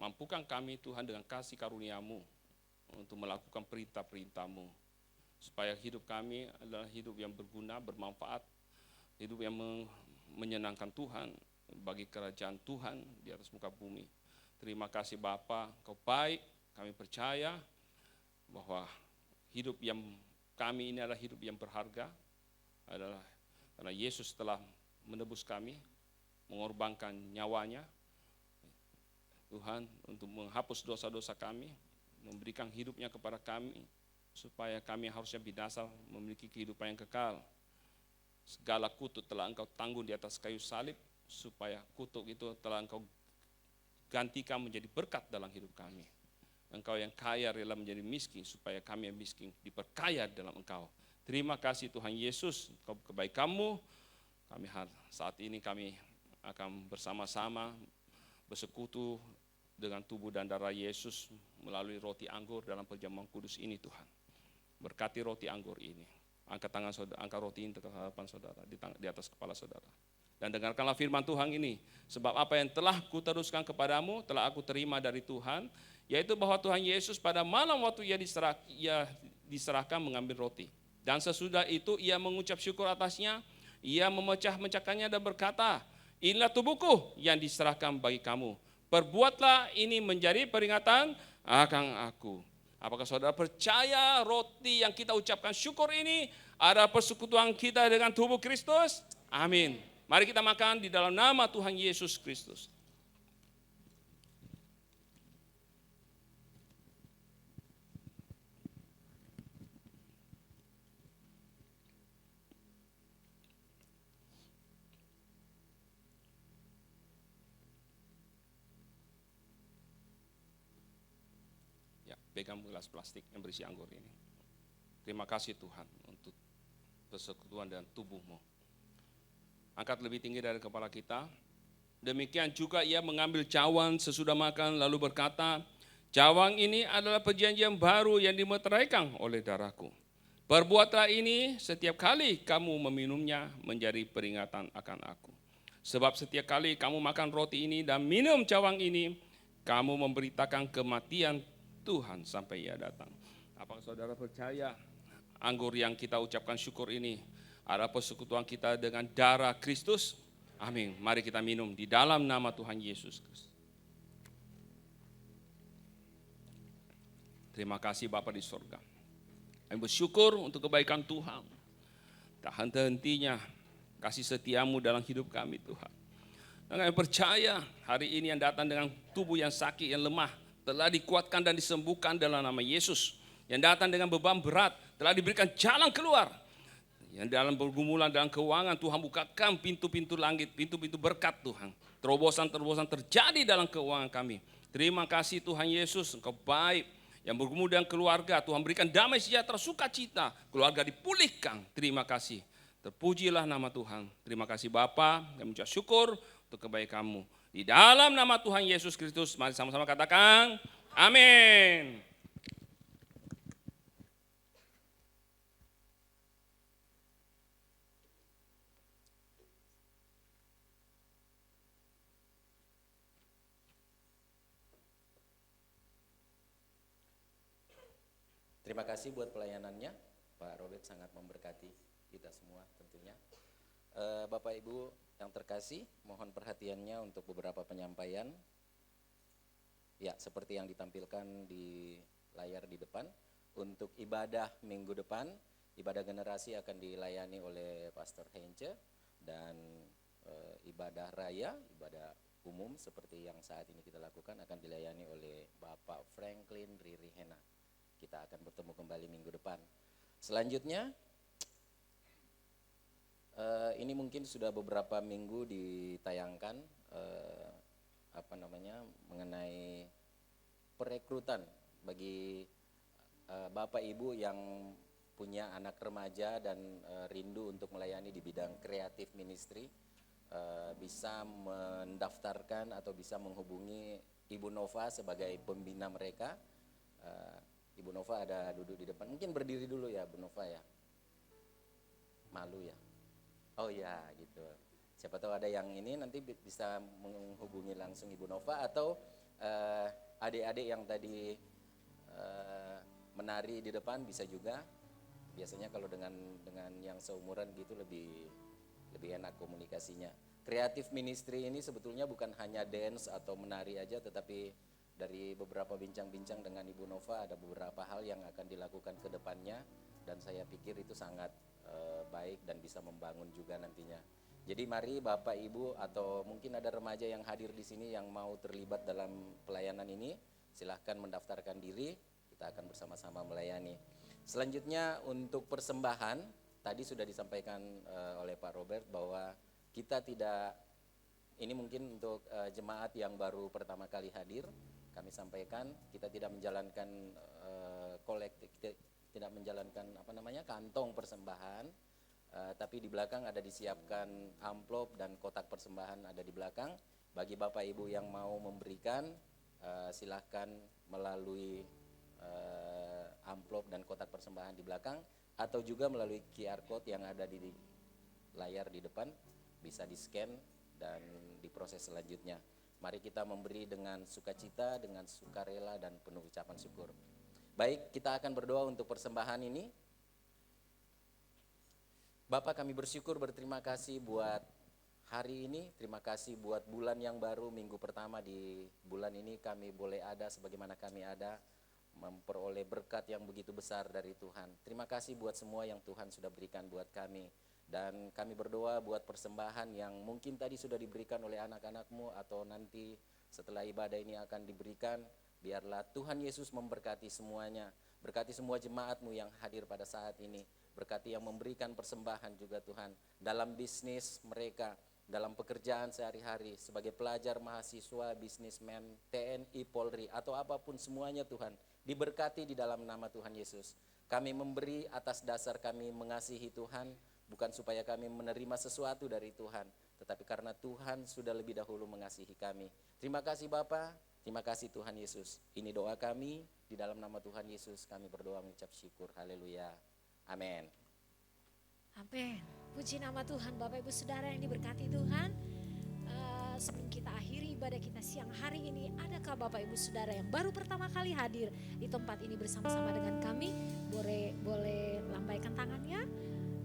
Mampukan kami Tuhan dengan kasih karunia-Mu untuk melakukan perintah-perintah-Mu. Supaya hidup kami adalah hidup yang berguna, bermanfaat, hidup yang menyenangkan Tuhan bagi kerajaan Tuhan di atas muka bumi. Terima kasih Bapa, Kau baik, kami percaya bahwa hidup yang kami ini adalah hidup yang berharga, adalah karena Yesus telah menebus kami, mengorbankan nyawanya, Tuhan, untuk menghapus dosa-dosa kami, memberikan hidupnya kepada kami, supaya kami harusnya binasa memiliki kehidupan yang kekal. Segala kutuk telah Engkau tanggung di atas kayu salib, supaya kutuk itu telah Engkau gantikan menjadi berkat dalam hidup kami. Engkau yang kaya rela menjadi miskin, supaya kami yang miskin diperkaya dalam Engkau. Terima kasih Tuhan Yesus, kebaikan-Mu. Saat ini kami akan bersama-sama bersekutu dengan tubuh dan darah Yesus melalui roti anggur dalam perjamuan kudus ini Tuhan. Berkati roti anggur ini. Angkat tangan saudara, angkat roti ini ke hadapan saudara, di atas kepala saudara. Dan dengarkanlah firman Tuhan ini. Sebab apa yang telah kuteruskan kepadamu, telah aku terima dari Tuhan, yaitu bahwa Tuhan Yesus pada malam waktu ia diserahkan mengambil roti. Dan sesudah itu ia mengucap syukur atasnya, ia memecah-mecahkannya dan berkata, inilah tubuhku yang diserahkan bagi kamu. Perbuatlah ini menjadi peringatan akan aku. Apakah saudara percaya roti yang kita ucapkan syukur ini adalah persekutuan kita dengan tubuh Kristus? Amin. Mari kita makan di dalam nama Tuhan Yesus Kristus. pegang gelas plastik yang berisi anggur ini. Terima kasih Tuhan untuk persekutuan dan tubuh-Mu. Angkat lebih tinggi dari kepala kita. Demikian juga ia mengambil cawan sesudah makan lalu berkata, cawan ini adalah perjanjian baru yang dimeteraikan oleh darahku. Perbuatlah ini setiap kali kamu meminumnya menjadi peringatan akan aku. Sebab setiap kali kamu makan roti ini dan minum cawan ini, kamu memberitakan kematian Tuhan sampai ia datang. Apakah saudara percaya anggur yang kita ucapkan syukur ini adalah persekutuan kita dengan darah Kristus? Amin. Mari kita minum di dalam nama Tuhan Yesus Kristus. Terima kasih Bapa di surga. Kami bersyukur untuk kebaikan Tuhan. Tak henti-hentinya kasih setiamu dalam hidup kami Tuhan. Dan kami percaya hari ini yang datang dengan tubuh yang sakit, yang lemah, telah dikuatkan dan disembuhkan dalam nama Yesus. Yang datang dengan beban berat, telah diberikan jalan keluar. Yang dalam pergumulan, dalam keuangan, Tuhan bukakan pintu-pintu langit, pintu-pintu berkat Tuhan. Terobosan-terobosan terjadi dalam keuangan kami. Terima kasih Tuhan Yesus, Engkau baik. Yang bergumul dengan keluarga, Tuhan berikan damai sejahtera, sukacita. Keluarga dipulihkan, terima kasih. Terpujilah nama Tuhan. Terima kasih Bapa, kami mengucap syukur untuk kebaikan-Mu. Di dalam nama Tuhan Yesus Kristus, mari sama-sama katakan, amin. Terima kasih buat pelayanannya, Pak Robert sangat memberkati kita semua tentunya. Bapak Ibu yang terkasih, mohon perhatiannya untuk beberapa penyampaian. Ya, seperti yang ditampilkan di layar di depan, untuk ibadah minggu depan, ibadah generasi akan dilayani oleh Pastor Hence, dan ibadah raya, ibadah umum seperti yang saat ini kita lakukan akan dilayani oleh Bapak Franklin Riri Hena. Kita akan bertemu kembali minggu depan. Selanjutnya, ini mungkin sudah beberapa minggu ditayangkan mengenai perekrutan bagi Bapak Ibu yang punya anak remaja dan rindu untuk melayani di bidang kreatif ministry, bisa mendaftarkan atau bisa menghubungi Ibu Nova sebagai pembina mereka. Ibu Nova ada duduk di depan, mungkin berdiri dulu ya Bu Nova ya, malu ya, oh ya gitu, siapa tahu ada yang ini nanti bisa menghubungi langsung Ibu Nova atau adik-adik yang tadi menari di depan bisa juga, biasanya kalau dengan yang seumuran gitu lebih enak komunikasinya. Kreatif ministry ini sebetulnya bukan hanya dance atau menari aja, tetapi dari beberapa bincang-bincang dengan Ibu Nova ada beberapa hal yang akan dilakukan ke depannya, dan saya pikir itu sangat baik dan bisa membangun juga nantinya. Jadi mari Bapak Ibu atau mungkin ada remaja yang hadir di sini yang mau terlibat dalam pelayanan ini, silahkan mendaftarkan diri, kita akan bersama-sama melayani. Selanjutnya untuk persembahan, tadi sudah disampaikan oleh Pak Robert bahwa kita tidak, ini mungkin untuk jemaat yang baru pertama kali hadir, kami sampaikan kita tidak menjalankan kolektif, tidak menjalankan kantong persembahan, tapi di belakang ada disiapkan amplop dan kotak persembahan ada di belakang. Bagi Bapak Ibu yang mau memberikan, silahkan melalui amplop dan kotak persembahan di belakang, atau juga melalui QR code yang ada di layar di depan, bisa di scan dan diproses selanjutnya. Mari kita memberi dengan sukacita, dengan sukarela dan penuh ucapan syukur. Baik, kita akan berdoa untuk persembahan ini. Bapak, kami bersyukur, berterima kasih buat hari ini, terima kasih buat bulan yang baru, minggu pertama di bulan ini kami boleh ada sebagaimana kami ada, memperoleh berkat yang begitu besar dari Tuhan. Terima kasih buat semua yang Tuhan sudah berikan buat kami. Dan kami berdoa buat persembahan yang mungkin tadi sudah diberikan oleh anak-anak-Mu atau nanti setelah ibadah ini akan diberikan. Biarlah Tuhan Yesus memberkati semuanya. Berkati semua jemaat-Mu yang hadir pada saat ini. Berkati yang memberikan persembahan juga Tuhan. Dalam bisnis mereka, dalam pekerjaan sehari-hari sebagai pelajar, mahasiswa, bisnismen, TNI, Polri, atau apapun semuanya Tuhan, diberkati di dalam nama Tuhan Yesus. Kami memberi atas dasar kami mengasihi Tuhan, bukan supaya kami menerima sesuatu dari Tuhan, tetapi karena Tuhan sudah lebih dahulu mengasihi kami. Terima kasih Bapa, terima kasih Tuhan Yesus. Ini doa kami, di dalam nama Tuhan Yesus kami berdoa mengucap syukur. Haleluya. Amin. Amin. Puji nama Tuhan, Bapak Ibu Saudara yang diberkati Tuhan. Sebelum kita akhiri ibadah kita siang hari ini, adakah Bapak Ibu Saudara yang baru pertama kali hadir di tempat ini bersama-sama dengan kami? Boleh lambaikan tangannya,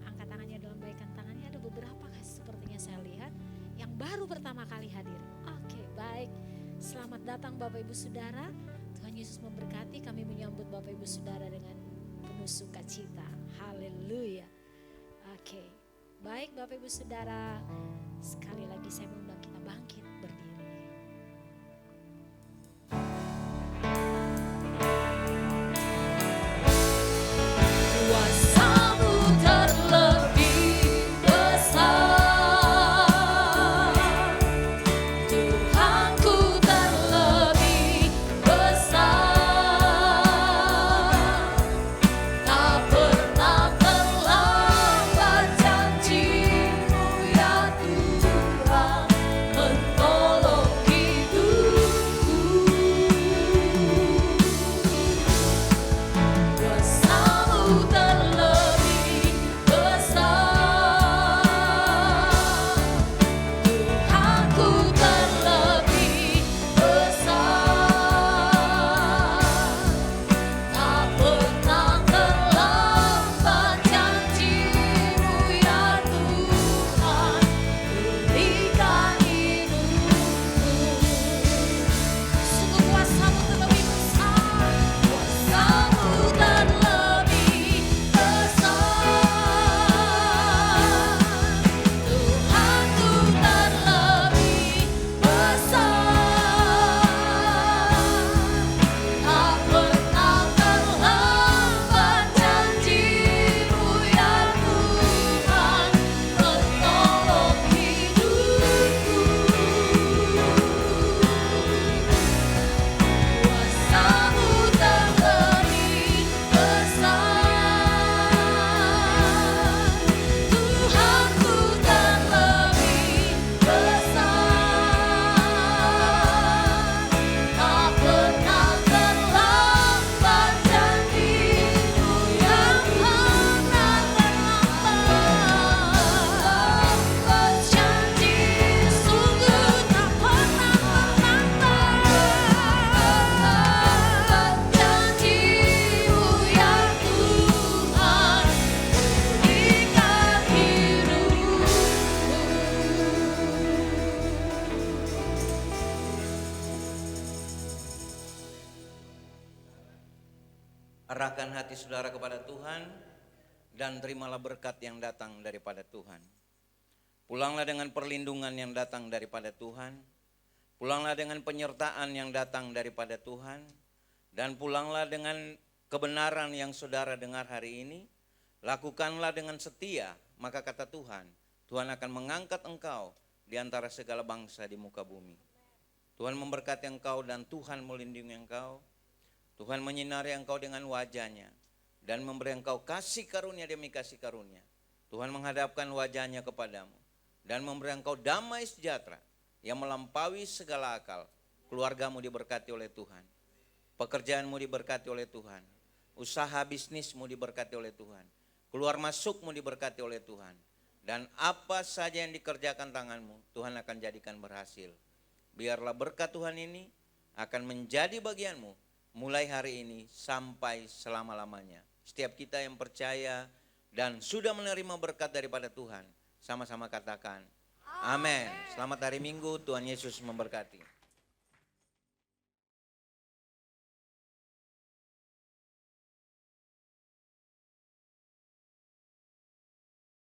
angkat tangannya, lambaikan tangannya. Ada beberapa sepertinya saya lihat yang baru pertama kali hadir. Oke, baik. Selamat datang Bapak Ibu Saudara. Tuhan Yesus memberkati. Kami menyambut Bapak Ibu Saudara dengan penuh sukacita. Haleluya. Oke, baik Bapak Ibu Saudara, sekali lagi saya mengundang kita bangkit berdiri. Kuasa-Mu terlebih besar, Tuhanku terlebih besar, tak pernah terlambat janji-Mu ya Tuhan, menolong hidupku. Kuasa-Mu terlebih besar, Tuhanku terlebih besar, tak pernah terlambat janji-Mu ya Tuhan, berikan hidupku. Sungguh kuasa-Mu terlebih besar, kuasa-Mu terlebih besar, Tuhanku terlebih besar, tak pernah terlambat janji-Mu ya Tuhan, menolong hidupku. Kuasa-Mu terlebih besar, Tuhanku terlebih besar, tak pernah terlambat janji-Mu yang pernah terlambat janji, sungguh tak pernah terlambat janji-Mu ya Tuhan, berikan hidupku. Arahkan hati saudara kepada Tuhan dan terimalah berkat yang datang daripada Tuhan. Pulanglah dengan perlindungan yang datang daripada Tuhan. Pulanglah dengan penyertaan yang datang daripada Tuhan. Dan pulanglah dengan kebenaran yang saudara dengar hari ini. Lakukanlah dengan setia, maka kata Tuhan, Tuhan akan mengangkat engkau di antara segala bangsa di muka bumi. Tuhan memberkati engkau dan Tuhan melindungi engkau. Tuhan menyinari engkau dengan wajahnya dan memberi engkau kasih karunia demi kasih karunia. Tuhan menghadapkan wajahnya kepadamu dan memberi engkau damai sejahtera yang melampaui segala akal. Keluargamu diberkati oleh Tuhan. Pekerjaanmu diberkati oleh Tuhan. Usaha bisnismu diberkati oleh Tuhan. Keluar masukmu diberkati oleh Tuhan. Dan apa saja yang dikerjakan tanganmu, Tuhan akan jadikan berhasil. Biarlah berkat Tuhan ini akan menjadi bagianmu mulai hari ini sampai selama-lamanya. Setiap kita yang percaya dan sudah menerima berkat daripada Tuhan, sama-sama katakan amin. Selamat hari Minggu, Tuhan Yesus memberkati.